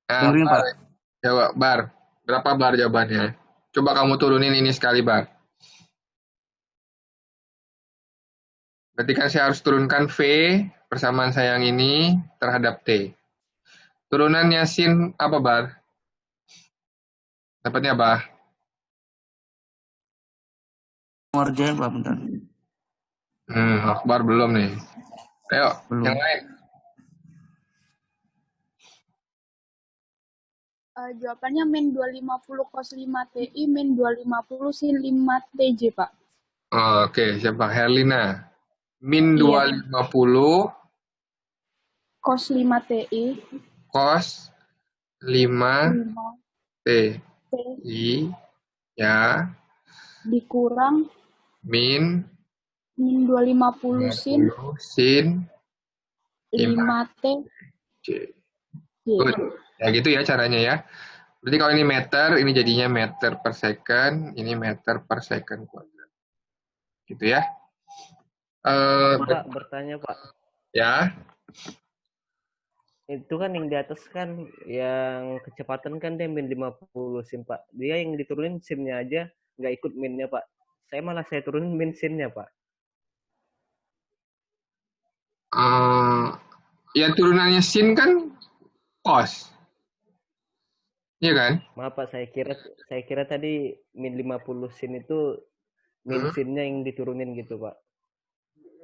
S1: Nah,
S3: Dengerin,
S1: Bar,
S3: Pak.
S1: jawab Bar, berapa Bar jawabannya? Coba kamu turunin ini sekali Bar. Berarti kan saya harus turunkan V persamaan saya yang ini terhadap T. Turunannya sin apa Bar? Dapatnya apa?
S3: Ngerjain, Pak, bentar.
S1: Akbar belum nih. Ayo,
S3: Belum.
S1: yang lain.
S2: Jawabannya min 250 cos 5 TI min 250 sin 5 TJ, Pak.
S1: Oke, siapa? Herlina. Min
S2: Iya.
S1: 250
S2: Cos 5 TI
S1: cos 5
S2: 5
S1: T.
S2: T
S1: I ya
S2: dikurang
S1: min
S2: min 250 sin
S1: 50 sin 5
S2: 5 T
S1: J.
S2: J.
S1: Good. Ya gitu ya caranya ya. Berarti kalau ini meter, ini jadinya meter per second, ini meter per second kuadrat. Gitu ya.
S4: Pak, bertanya Pak.
S1: Ya.
S4: Itu kan yang di atas kan yang kecepatan kan dia min 50 sim Pak. Dia yang diturunin simnya aja nggak ikut minnya Pak. Saya turunin min simnya Pak.
S1: eh, ya turunannya sin kan cos, iya kan?
S4: Maaf Pak, saya kira tadi min 50 sin itu min
S1: Hmm.
S4: sinnya yang diturunin gitu Pak.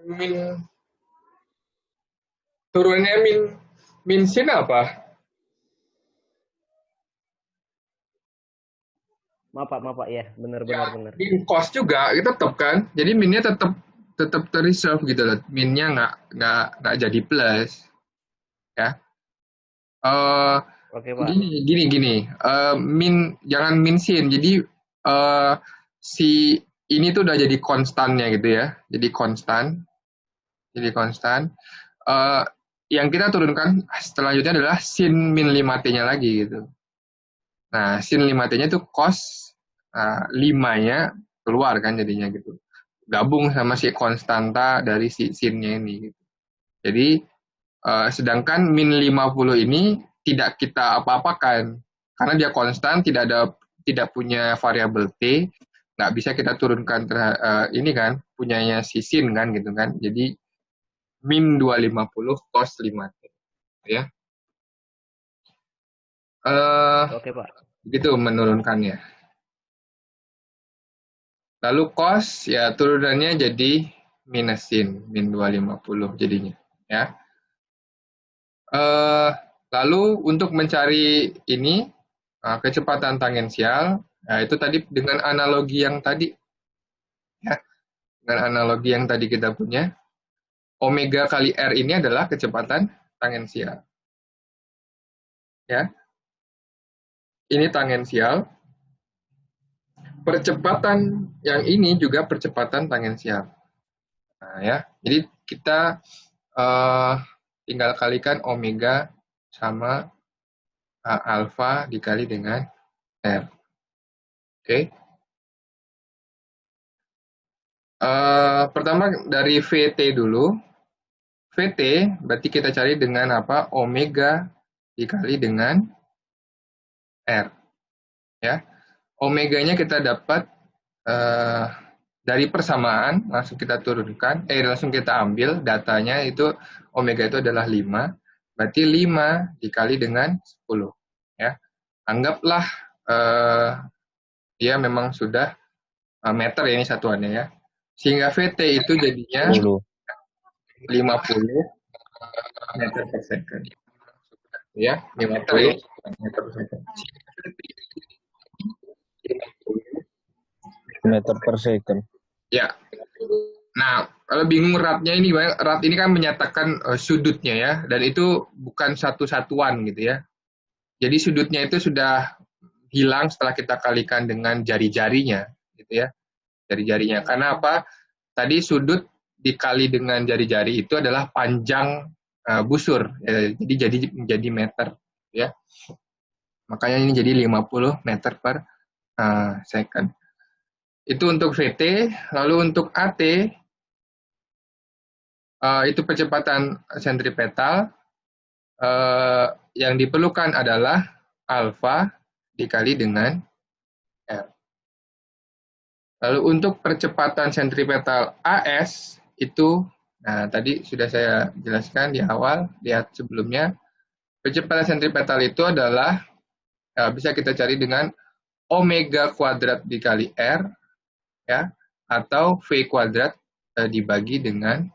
S1: Min turunannya min sin apa?
S4: Maaf Pak, ya, benar
S1: Ya,
S4: benar.
S1: min cos juga itu tetap kan. Jadi minnya tetap tetap terreserve gitu loh. Minnya nggak jadi plus ya. Eh
S4: Oke Pak.
S1: gini. Min jangan min sin. Jadi eh si ini tuh udah jadi konstannya gitu ya. Jadi konstan. Eh yang kita turunkan selanjutnya adalah sin min 5t-nya lagi gitu. Nah, sin 5t-nya itu cos 5-nya keluar kan jadinya gitu. Gabung sama si konstanta dari si sin-nya ini gitu. Jadi sedangkan min 50 ini tidak kita apa-apakan karena dia konstan, tidak punya variabel t, nggak bisa kita turunkan ini kan punyanya si sin kan gitu kan. Jadi min 250 cos 5t ya.
S4: Oke Pak.
S1: Begitu menurunkannya. Lalu cos ya turunannya jadi minus sin, min 250 jadinya ya. Lalu untuk mencari ini kecepatan tangensial, nah itu tadi dengan analogi yang tadi ya, dengan analogi yang tadi kita punya, omega kali r ini adalah kecepatan tangensial. Ya. Ini tangensial. Percepatan yang ini juga percepatan tangensial. Nah, ya. Jadi kita tinggal kalikan omega sama alfa dikali dengan r. Oke. Pertama dari VT dulu. VT berarti kita cari dengan apa? Omega dikali dengan R. Ya. Omeganya kita dapat dari persamaan, langsung kita turunkan, langsung kita ambil datanya itu omega itu adalah 5. Berarti 5 dikali dengan 10. Ya. Anggaplah dia memang sudah meter ya ini satuannya ya. Sehingga VT itu jadinya 50 meter per second. Ya, ini meter ya, meter per second.
S5: Meter per second.
S1: Ya. Nah, kalau bingung ratnya ini, rat ini kan menyatakan sudutnya ya, dan itu bukan satu satuan gitu ya. Jadi sudutnya itu sudah hilang setelah kita kalikan dengan jari-jarinya, gitu ya, jari-jarinya. Karena apa? Tadi sudut dikali dengan jari-jari itu adalah panjang busur, ya, jadi menjadi meter, ya. Makanya ini jadi 50 meter per second. Itu untuk VT, lalu untuk AT, itu percepatan sentripetal, yang diperlukan adalah alfa dikali dengan R. Lalu untuk percepatan sentripetal AS, itu, nah tadi sudah saya jelaskan di awal, lihat sebelumnya, percepatan sentripetal itu adalah, bisa kita cari dengan omega kuadrat dikali R, ya, atau V kuadrat dibagi dengan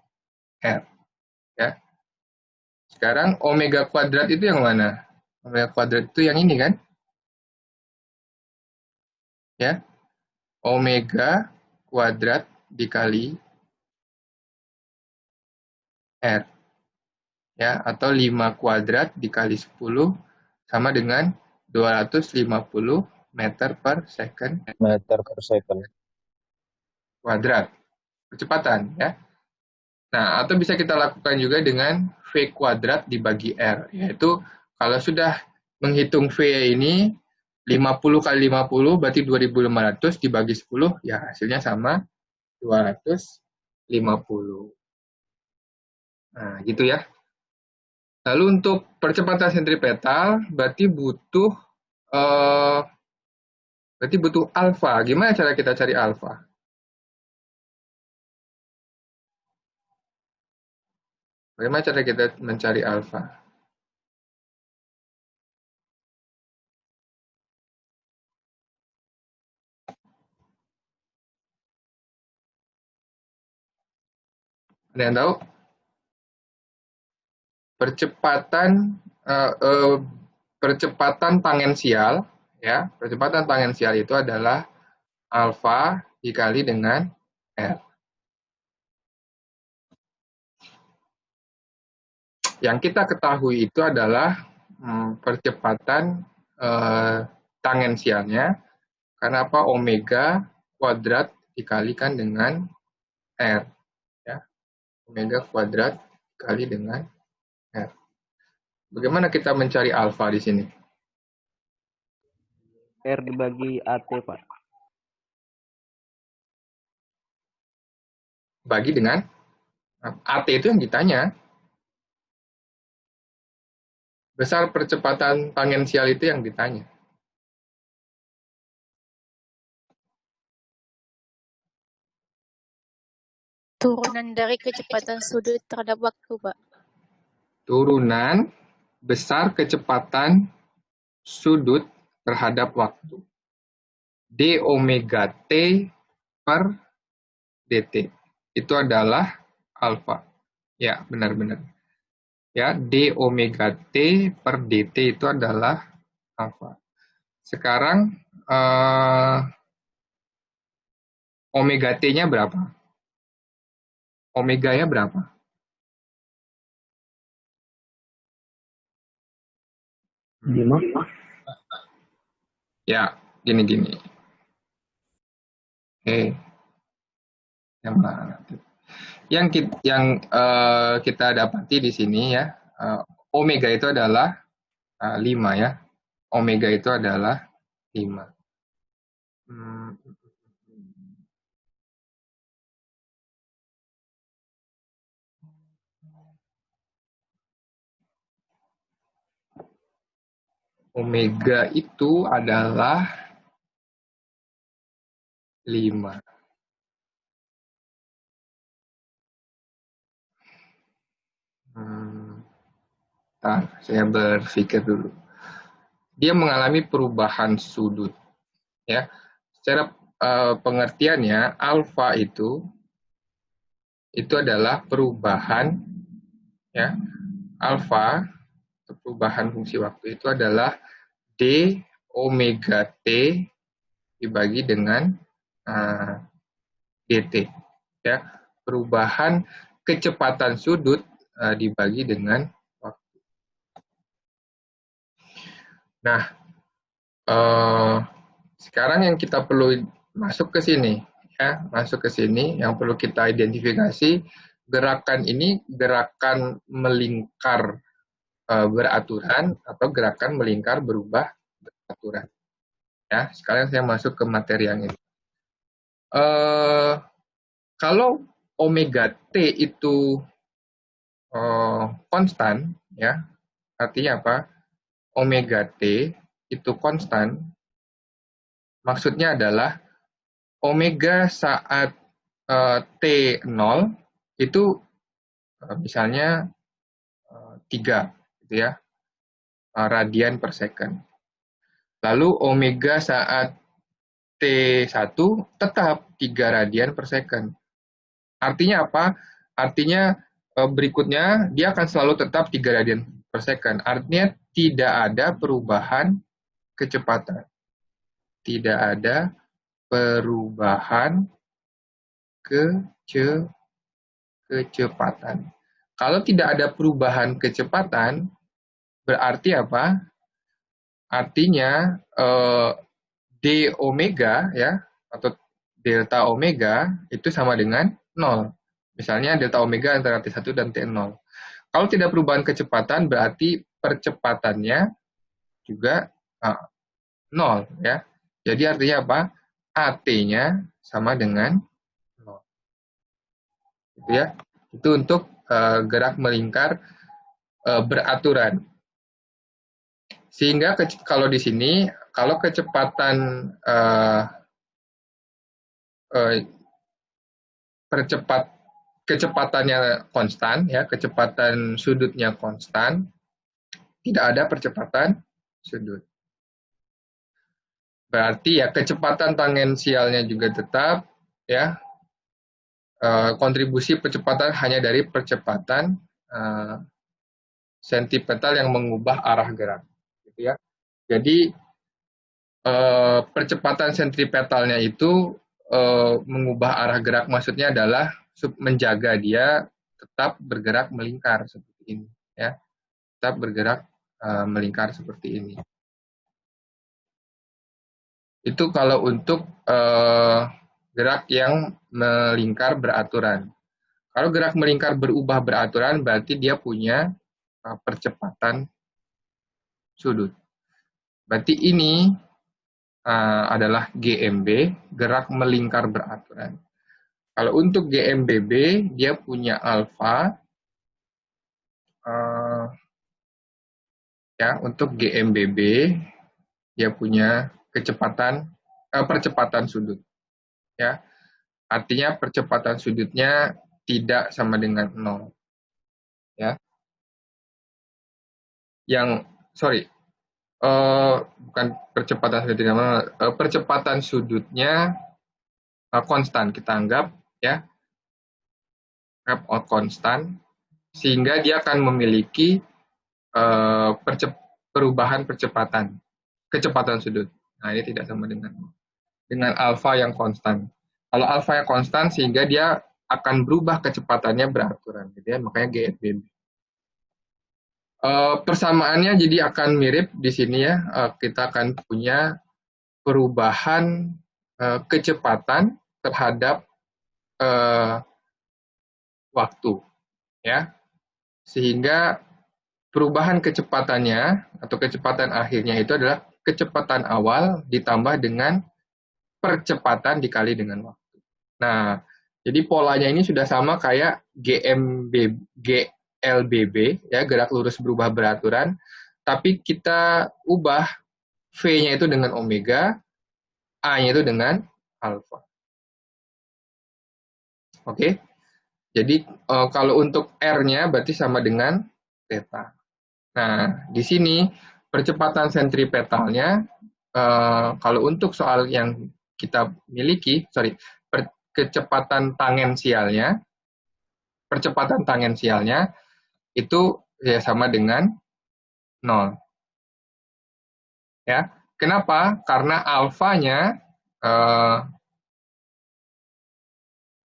S1: R. Ya. Sekarang omega kuadrat itu yang mana? Omega kuadrat itu yang ini kan? Ya. Omega kuadrat dikali R. Ya, atau 5 kuadrat dikali 10 sama dengan 250 meter per second
S5: Meter per second.
S1: kuadrat. Percepatan ya. Nah, atau bisa kita lakukan juga dengan V kuadrat dibagi R, yaitu kalau sudah menghitung V ini 50 kali 50 berarti 2.500 dibagi 10, ya hasilnya sama 250. Nah, gitu ya. Lalu untuk percepatan sentripetal berarti butuh alfa. Gimana cara kita cari alfa? Bagaimana cara kita mencari alfa? Ada yang tahu? Percepatan tangensial, ya, percepatan tangensial itu adalah alfa dikali dengan R. Yang kita ketahui itu adalah percepatan tangensialnya, karena apa? Omega kuadrat dikalikan dengan R. Ya. Omega kuadrat dikali dengan R. Bagaimana kita mencari alfa di sini?
S4: R dibagi AT, Pak.
S1: Bagi dengan AT itu yang ditanya. Besar percepatan tangensial itu yang ditanya.
S2: Turunan dari kecepatan sudut terhadap waktu, Pak.
S1: Turunan besar kecepatan sudut terhadap waktu. D omega T per dt. Itu adalah alfa. Ya, benar-benar. Ya, D omega T per dt itu adalah alfa. Sekarang omega T-nya berapa? Omega-nya berapa? Ya, gini-gini. Yang mana? Yang kita dapati di sini ya, omega itu adalah 5 ya. Omega itu adalah 5. Omega itu adalah 5. Saya berpikir dulu. Dia mengalami perubahan sudut. Ya, secara pengertiannya alfa itu adalah perubahan, ya, alfa perubahan fungsi waktu itu adalah D omega T dibagi dengan dt, ya, perubahan kecepatan sudut dibagi dengan waktu. Nah, sekarang yang kita perlu masuk ke sini, ya, masuk ke sini yang perlu kita identifikasi, gerakan ini gerakan melingkar beraturan atau gerakan melingkar berubah beraturan. Ya, sekarang saya masuk ke materi yang ini. Kalau omega T itu konstan, ya, artinya apa? Omega T itu konstan, maksudnya adalah omega saat T0 itu misalnya 3, gitu ya, radian per second. Lalu omega saat T1 tetap 3 radian per second. Artinya apa? Artinya berikutnya dia akan selalu tetap 3 radian per second. Artinya tidak ada perubahan kecepatan. Tidak ada perubahan kecepatan. Kalau tidak ada perubahan kecepatan, berarti apa? Artinya D omega, ya, atau delta omega itu sama dengan 0. Misalnya delta omega antara T1 dan T0. Kalau tidak perubahan kecepatan, berarti percepatannya juga 0. Ya. Jadi artinya apa? AT-nya sama dengan 0. Gitu ya. Itu untuk gerak melingkar beraturan. Sehingga kalau di sini, kalau kecepatan kecepatannya konstan, ya, kecepatan sudutnya konstan, tidak ada percepatan sudut. Berarti ya kecepatan tangensialnya juga tetap, ya, kontribusi percepatan hanya dari percepatan sentipetal yang mengubah arah gerak, gitu ya. Jadi percepatan sentripetalnya itu mengubah arah gerak, maksudnya adalah menjaga dia tetap bergerak melingkar seperti ini, ya, tetap bergerak melingkar seperti ini. Itu kalau untuk gerak yang melingkar beraturan. Kalau gerak melingkar berubah beraturan, berarti dia punya percepatan sudut. Berarti ini adalah GMB, gerak melingkar beraturan. Kalau untuk GMBB, dia punya alfa. Ya, untuk GMBB, dia punya percepatan sudut. Ya, artinya percepatan sudutnya tidak sama dengan 0. Ya. Bukan percepatan sudut tidak 0, percepatan sudutnya konstan, kita anggap, ya, konstan, sehingga dia akan memiliki perubahan kecepatan sudut. Nah, ini tidak sama dengan alfa yang konstan. Kalau alfa yang konstan, sehingga dia akan berubah kecepatannya beraturan, gitu ya, makanya GFBB. Persamaannya jadi akan mirip di sini, ya. Kita akan punya perubahan kecepatan terhadap waktu, ya, sehingga perubahan kecepatannya atau kecepatan akhirnya itu adalah kecepatan awal ditambah dengan percepatan dikali dengan waktu. Nah, jadi polanya ini sudah sama kayak GLBB, ya, gerak lurus berubah beraturan, tapi kita ubah V-nya itu dengan omega, A-nya itu dengan alfa. Oke, jadi kalau untuk R-nya berarti sama dengan theta. Nah, di sini percepatan sentripetalnya, kalau untuk soal yang kita miliki, percepatan tangensialnya itu ya sama dengan 0. Ya, kenapa? Karena alfanya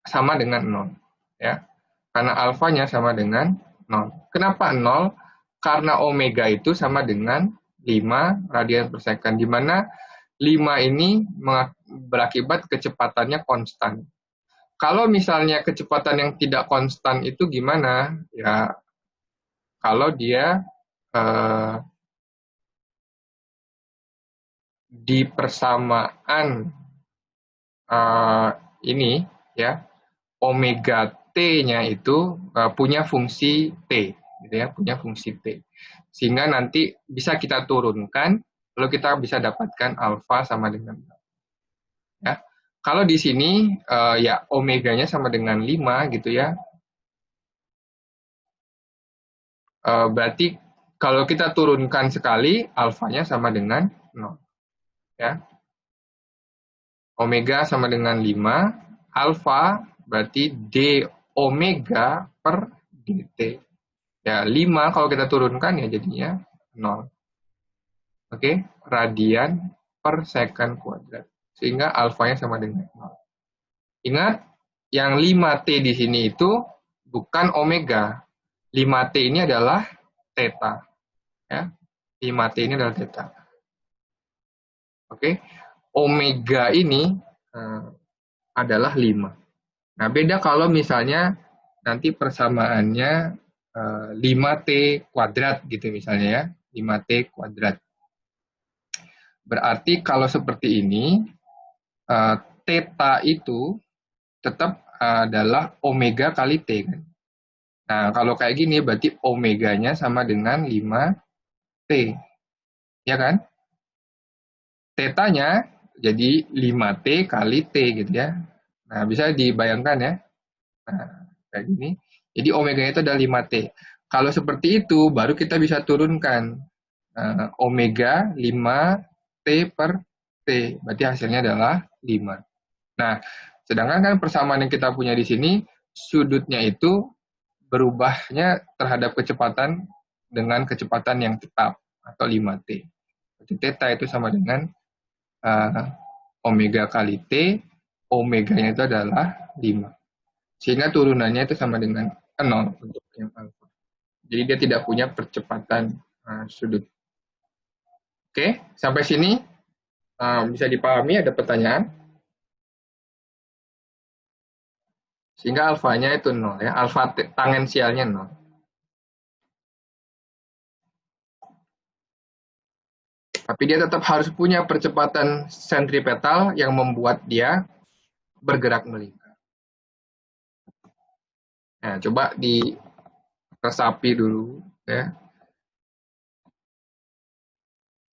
S1: sama dengan 0. Ya, karena alfanya sama dengan 0. Kenapa 0? Karena omega itu sama dengan 5 radian per second, di mana 5 ini berakibat kecepatannya konstan. Kalau misalnya kecepatan yang tidak konstan itu gimana? Ya, kalau dia di persamaan ini, ya, omega t-nya itu punya fungsi t, gitu ya, punya fungsi t, sehingga nanti bisa kita turunkan, lalu kita bisa dapatkan alfa sama dengan, ya. Kalau di sini ya omeganya sama dengan 5, gitu ya. Berarti kalau kita turunkan sekali, alfanya sama dengan 0. Ya. Omega sama dengan 5, alfa berarti d omega per dt. Ya, 5 kalau kita turunkan ya jadinya 0. Oke, radian per second kuadrat. Sehingga alfanya sama dengan 0. Ingat, yang 5T di sini itu bukan omega. 5T ini adalah theta. Ya, 5T ini adalah theta. Oke, omega ini adalah 5. Nah, beda kalau misalnya nanti persamaannya 5T kuadrat gitu misalnya, ya, 5T kuadrat. Berarti kalau seperti ini, theta itu tetap adalah omega kali T, kan. Nah, kalau kayak gini berarti omeganya sama dengan 5T. Ya kan? Tetanya jadi 5T kali T gitu ya. Nah, bisa dibayangkan ya. Nah, kayak gini. Jadi omeganya itu ada 5T. Kalau seperti itu, baru kita bisa turunkan omega 5T per T. Berarti hasilnya adalah 5. Nah, sedangkan kan persamaan yang kita punya di sini, sudutnya itu berubahnya terhadap kecepatan dengan kecepatan yang tetap, atau 5T. Berarti theta itu sama dengan omega kali T, omeganya itu adalah 5. Sehingga turunannya itu sama dengan 0 untuk yang alfa. Jadi dia tidak punya percepatan sudut. Oke, sampai sini bisa dipahami, ada pertanyaan? Sehingga alfanya itu 0 ya, alfa tangensialnya 0. Tapi dia tetap harus punya percepatan sentripetal yang membuat dia bergerak melingkar. Nah, coba diresapi dulu ya.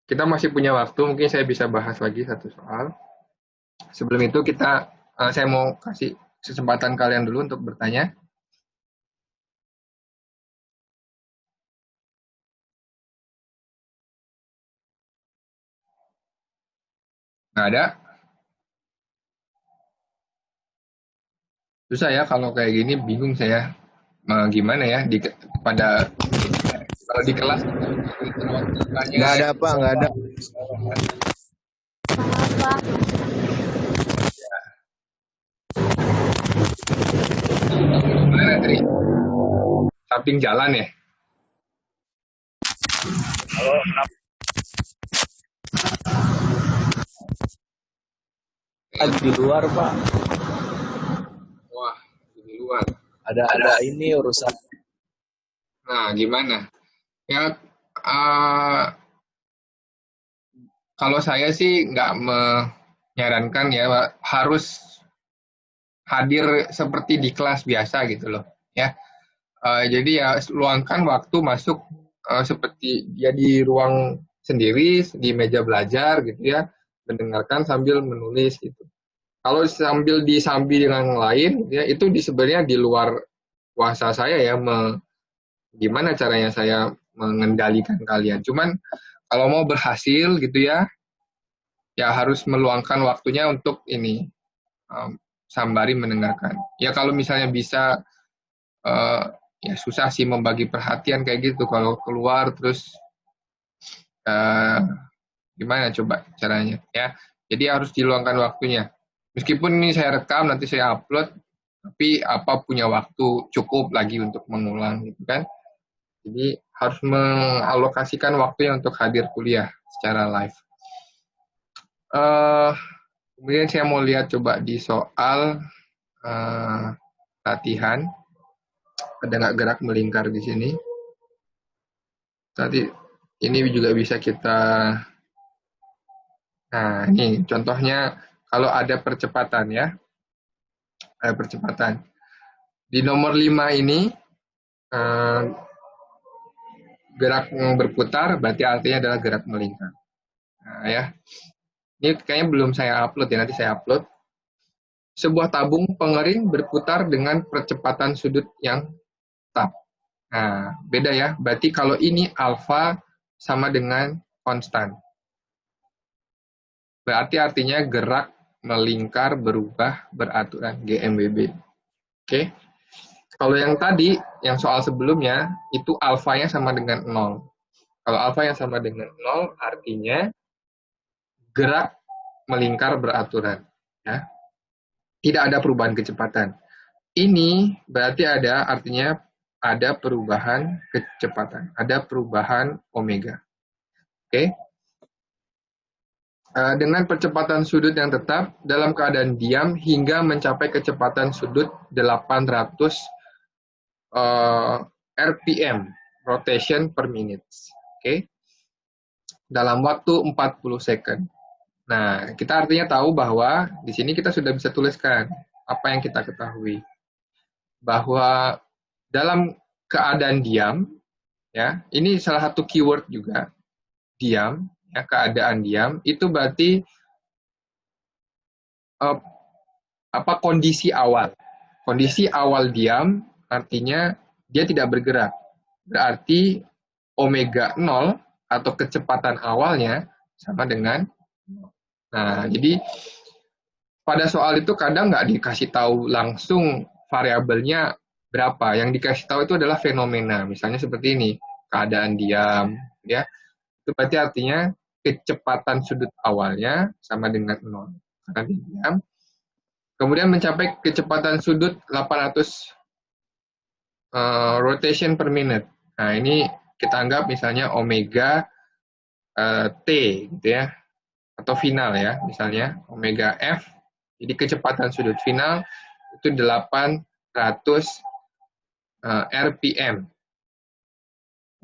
S1: Kita masih punya waktu, mungkin saya bisa bahas lagi satu soal. Sebelum itu saya mau kasih kesempatan kalian dulu untuk bertanya. Nggak ada? Susah ya kalau kayak gini, bingung saya. Gimana ya, kalau di kelas
S5: Nggak ada, Pak. Nggak ada.
S2: Apa?
S1: Gimana, Tri? Samping jalan ya?
S5: Di luar, Pak.
S1: Wah, di luar.
S5: Ada ini urusan.
S1: Nah, gimana? Ya, kalau saya sih nggak menyarankan ya harus hadir seperti di kelas biasa gitu loh, ya. Jadi ya luangkan waktu masuk seperti dia di ruang sendiri, di meja belajar gitu ya, mendengarkan sambil menulis gitu. Kalau sambil disambi dengan yang lain, ya itu sebenarnya di luar kuasa saya ya, gimana caranya saya mengendalikan kalian. Cuman kalau mau berhasil gitu ya harus meluangkan waktunya untuk ini, sambari mendengarkan. Ya kalau misalnya bisa, ya susah sih membagi perhatian kayak gitu kalau keluar terus gimana coba caranya ya. Jadi harus diluangkan waktunya. Meskipun ini saya rekam, nanti saya upload, tapi punya waktu cukup lagi untuk mengulang gitu kan. Jadi harus mengalokasikan waktunya untuk hadir kuliah secara live. Kemudian saya mau lihat coba di soal latihan. Ada nggak gerak melingkar di sini? Nanti ini juga bisa kita. Nah, ini contohnya kalau ada percepatan ya. Ada percepatan. Di nomor 5 ini gerak berputar berarti artinya adalah gerak melingkar. Nah, ya. Ini kayaknya belum saya upload ya, nanti saya upload. Sebuah tabung pengering berputar dengan percepatan sudut yang tetap. Nah, beda ya. Berarti kalau ini alfa sama dengan konstan. Berarti artinya gerak melingkar berubah beraturan GMBB. Oke. Kalau yang tadi, yang soal sebelumnya, itu alfanya sama dengan 0. Kalau alfa yang sama dengan 0, artinya gerak melingkar beraturan. Ya. Tidak ada perubahan kecepatan. Ini berarti artinya ada perubahan kecepatan. Ada perubahan omega. Oke. Dengan percepatan sudut yang tetap dalam keadaan diam hingga mencapai kecepatan sudut 800 RPM, rotation per minute. Oke. Dalam waktu 40 second. Nah, kita artinya tahu bahwa di sini kita sudah bisa tuliskan apa yang kita ketahui. Bahwa dalam keadaan diam, ya, ini salah satu keyword juga, diam, ya, keadaan diam, itu berarti kondisi awal. Kondisi awal diam artinya dia tidak bergerak. Berarti omega 0 atau kecepatan awalnya sama dengan. Nah, jadi pada soal itu kadang nggak dikasih tahu langsung variabelnya berapa. Yang dikasih tahu itu adalah fenomena. Misalnya seperti ini, keadaan diam, ya. Itu berarti artinya kecepatan sudut awalnya sama dengan 0. Karena dia diam. Kemudian mencapai kecepatan sudut 800 rotation per minute. Nah, ini kita anggap misalnya omega T gitu ya. Atau final ya, misalnya omega F. Jadi kecepatan sudut final itu 800 RPM.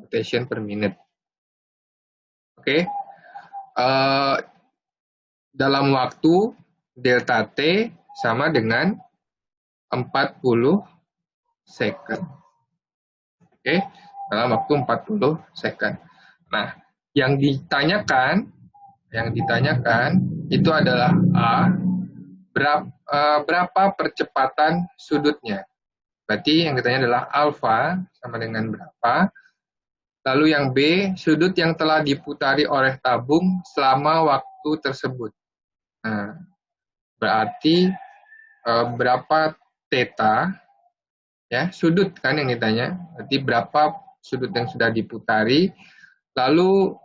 S1: Rotation per minute. Oke. Dalam waktu delta T sama dengan 40 second. Oke, dalam waktu 40 second. Nah, yang ditanyakan itu adalah A, berapa percepatan sudutnya. Berarti yang ditanya adalah alfa sama dengan berapa. Lalu yang B, sudut yang telah diputari oleh tabung selama waktu tersebut. Nah, berarti berapa theta, ya, sudut kan yang ditanya. Berarti berapa sudut yang sudah diputari, lalu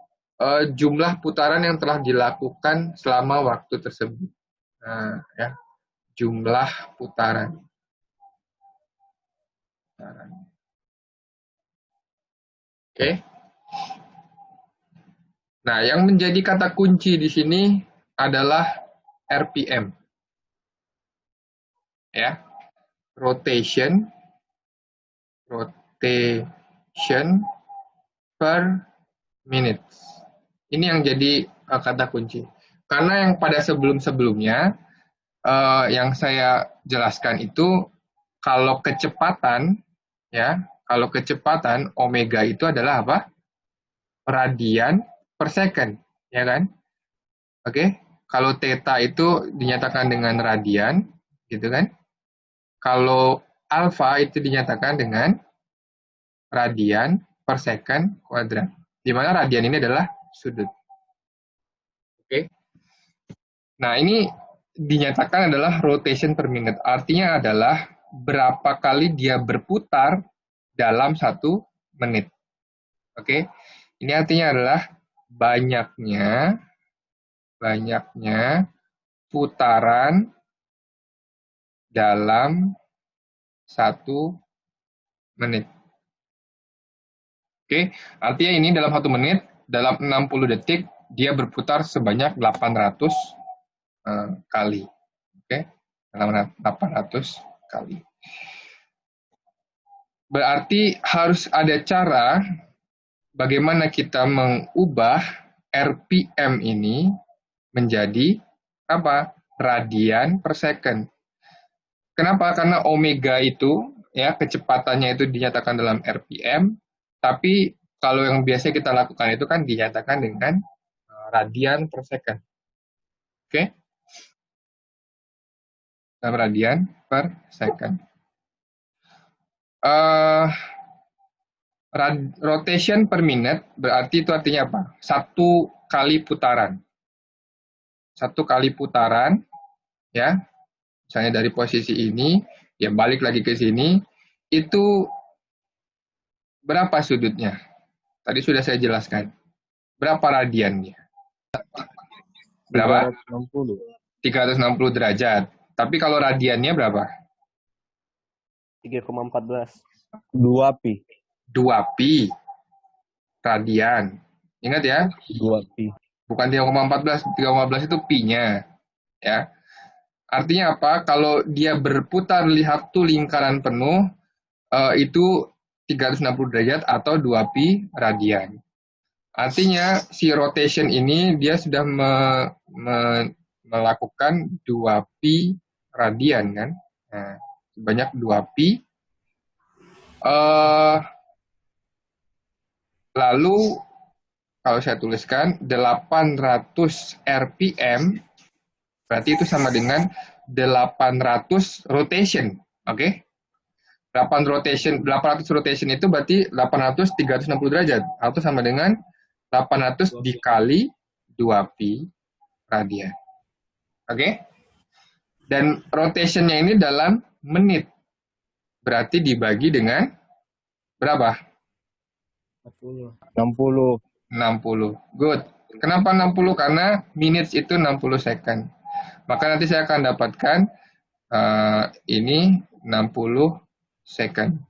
S1: jumlah putaran yang telah dilakukan selama waktu tersebut. Nah, ya, jumlah putaran. Oke. Nah, yang menjadi kata kunci di sini adalah RPM. Ya. Rotation per minute. Ini yang jadi kata kunci. Karena yang pada sebelum-sebelumnya yang saya jelaskan itu kalau kecepatan, ya, kalau kecepatan omega itu adalah apa? Radian per second, ya kan? Oke, kalau theta itu dinyatakan dengan radian, gitu kan? Kalau alfa itu dinyatakan dengan radian per second kuadrat. Di mana radian ini adalah sudut. Oke. Nah, ini dinyatakan adalah rotation per minute. Artinya adalah berapa kali dia berputar dalam 1 menit. Oke. Ini artinya adalah banyaknya putaran dalam 1 menit. Oke, artinya ini dalam 1 menit, dalam 60 detik, dia berputar sebanyak 800 kali. Oke, dalam 800 kali. Berarti harus ada cara bagaimana kita mengubah RPM ini menjadi apa? Radian per second. Kenapa? Karena omega itu, ya, kecepatannya itu dinyatakan dalam RPM, tapi kalau yang biasa kita lakukan itu kan dinyatakan dengan radian per second. Oke? Dalam radian per second. Rotation per minute berarti itu artinya apa? 1 kali putaran. 1 kali putaran, ya. Misalnya dari posisi ini, ya balik lagi ke sini, itu berapa sudutnya? Tadi sudah saya jelaskan. Berapa radiannya? Berapa? 360 derajat. Tapi kalau radiannya berapa?
S4: 3,14.
S5: 2 pi.
S1: 2 pi radian. Ingat ya?
S5: 2 pi.
S1: Bukan 3,14. 3,14 itu pi-nya. Ya. Artinya apa? Kalau dia berputar lihat tuh lingkaran penuh, itu 360 derajat atau 2 pi radian. Artinya si rotation ini dia sudah melakukan 2 pi radian kan. Nah, sebanyak 2 pi. Lalu kalau saya tuliskan 800 RPM berarti itu sama dengan 800 rotation. Oke? 800 rotation itu berarti 800 360 derajat atau sama dengan 800 dikali 2pi radian. Oke? Dan rotationnya ini dalam menit. Berarti dibagi dengan berapa?
S5: 60.
S1: 60. Good. Kenapa 60? Karena minutes itu 60 second. Maka nanti saya akan dapatkan ini 60 second.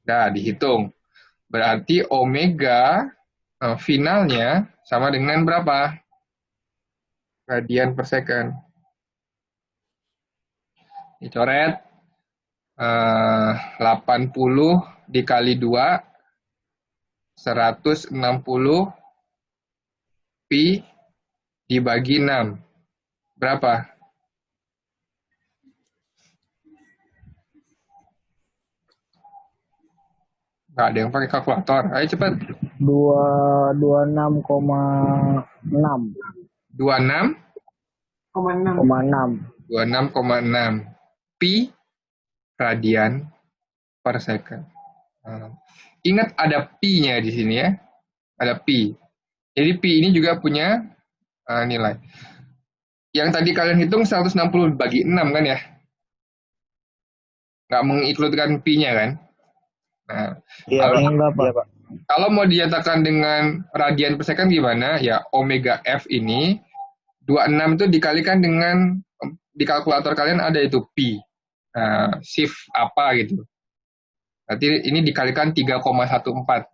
S1: Nah, dihitung. Berarti omega finalnya sama dengan berapa? Radian per second. Dicoret 80 dikali 2 160 pi dibagi 6. Berapa? Nggak ada yang pakai kalkulator. Ayo cepat.
S5: 26,6.
S1: 26,6
S5: 6.
S1: pi radian per second. Ingat ada pi-nya di sini ya. Ada pi. Jadi pi ini juga punya nilai. Yang tadi kalian hitung 160 bagi 6 kan ya? Nggak mengincludekan pi-nya kan? Nah,
S5: Iya, Pak.
S1: kalau mau dinyatakan dengan radian per second gimana? Ya, omega F ini 26 itu dikalikan dengan di kalkulator kalian ada itu pi. Shift apa gitu. Berarti ini dikalikan 3,14.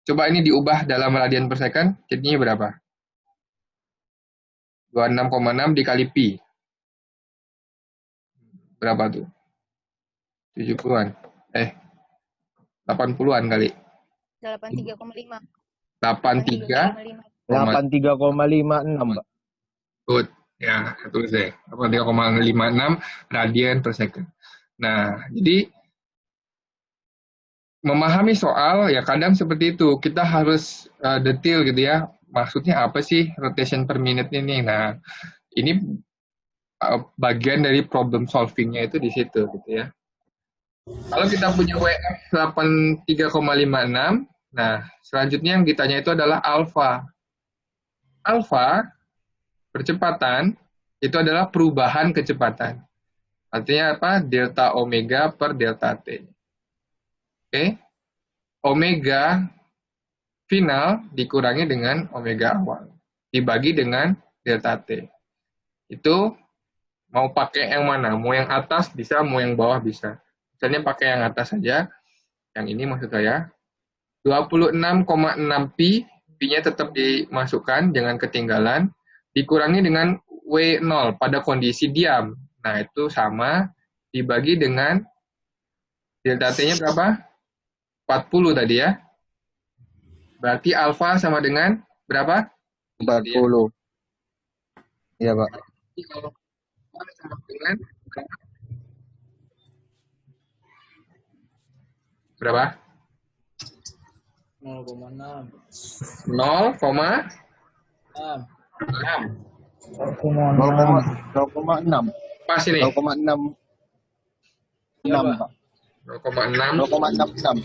S1: Coba ini diubah dalam radian per second, jadinya berapa? 26,6 dikali pi. Berapa tuh? 70-an. 80-an kali.
S2: 83,5.
S1: 83,56,
S5: Mbak.
S1: Good. Ya, tulis deh. 83,56 radian per second. Nah, jadi memahami soal ya kadang seperti itu. Kita harus detail gitu ya. Maksudnya apa sih rotation per minute ini? Nah, ini bagian dari problem solvingnya itu di situ gitu ya. Kalau kita punya WF 83,56, nah selanjutnya yang ditanya itu adalah alfa. Alfa percepatan itu adalah perubahan kecepatan. Artinya apa? Delta omega per delta t. Oke. Omega final dikurangi dengan omega awal. Dibagi dengan delta t. Itu mau pakai yang mana? Mau yang atas bisa, mau yang bawah bisa. Misalnya pakai yang atas saja. Yang ini maksud saya. 26,6 pi. Pi-nya tetap dimasukkan, jangan ketinggalan. Dikurangi dengan W0 pada kondisi diam. Nah, itu sama. Dibagi dengan delta T-nya berapa? 40 tadi ya. Berarti alfa sama dengan berapa?
S5: 40. Iya, Pak.
S1: Sama dengan berapa?
S5: 0,6.
S1: 0,6.
S5: 0,6.
S1: Pas ini.
S5: 0,6. 6, Pak.
S1: 0,6.
S5: 0,66.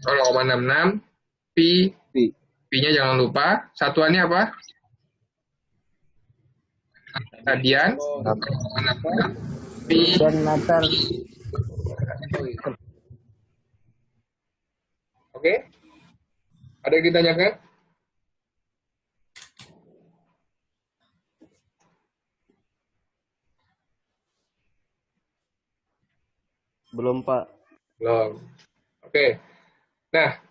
S1: 0,66 pi.
S5: Pi.
S1: Pi-nya jangan lupa. Satuannya apa? Radian. 0,66 pi.
S5: Dan meter.
S1: Oke? Ada yang ditanyakan?
S4: Belum, Pak.
S1: Belum. Oke. Nah,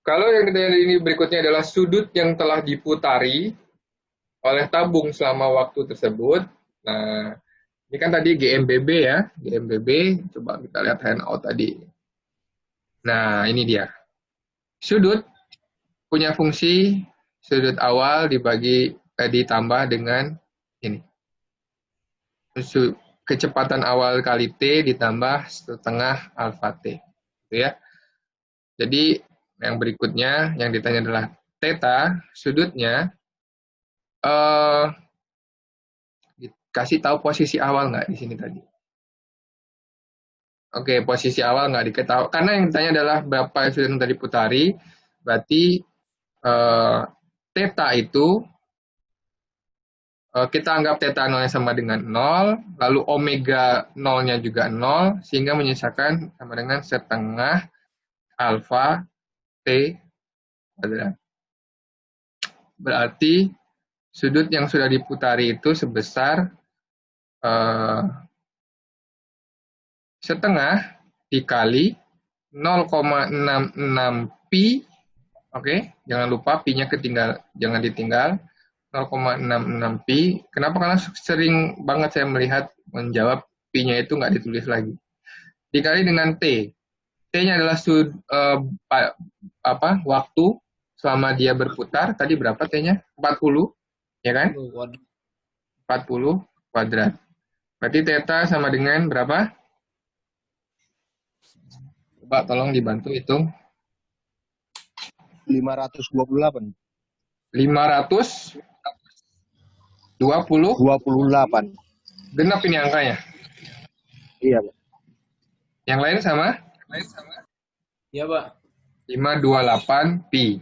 S1: kalau yang ditanya ini berikutnya adalah sudut yang telah diputari oleh tabung selama waktu tersebut. Nah, ini kan tadi GMBB ya. GMBB, coba kita lihat handout tadi. Nah, ini dia. Sudut punya fungsi sudut awal ditambah dengan ini. Kecepatan awal kali T ditambah setengah alfa T. Gitu ya. Jadi yang berikutnya yang ditanya adalah theta, sudutnya dikasih tahu posisi awal nggak di sini tadi? Oke, posisi awal nggak diketahui. Karena yang ditanya adalah berapa insulin yang tadi putari, berarti theta itu kita anggap theta 0 sama dengan 0, lalu omega 0-nya juga 0, sehingga menyisakan sama dengan setengah alfa T kuadrat. Berarti sudut yang sudah diputari itu sebesar setengah dikali 0,66 pi. Oke, jangan lupa pi-nya jangan ditinggal. 0,66 pi. Kenapa? Karena sering banget saya melihat menjawab pi-nya itu nggak ditulis lagi. Dikali dengan T. T-nya adalah waktu selama dia berputar. Tadi berapa T-nya? 40, ya kan? 40 kuadrat. Berarti theta sama dengan berapa? Coba tolong dibantu hitung.
S5: 528.
S1: 528.
S5: 28.
S1: Genap ini angkanya.
S5: Iya, Pak.
S1: Yang lain sama?
S6: Iya, Pak.
S1: 528 pi.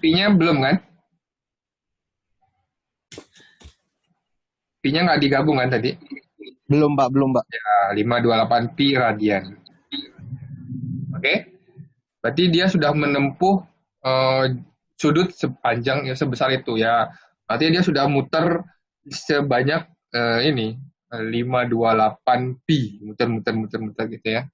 S1: Pi-nya belum kan? Pi-nya nggak digabung kan tadi?
S5: Belum, Pak.
S1: Ya, 528 pi radian. Oke? Berarti dia sudah menempuh sudut sepanjang ya sebesar itu ya. Artinya dia sudah muter sebanyak 528 pi, muter gitu ya.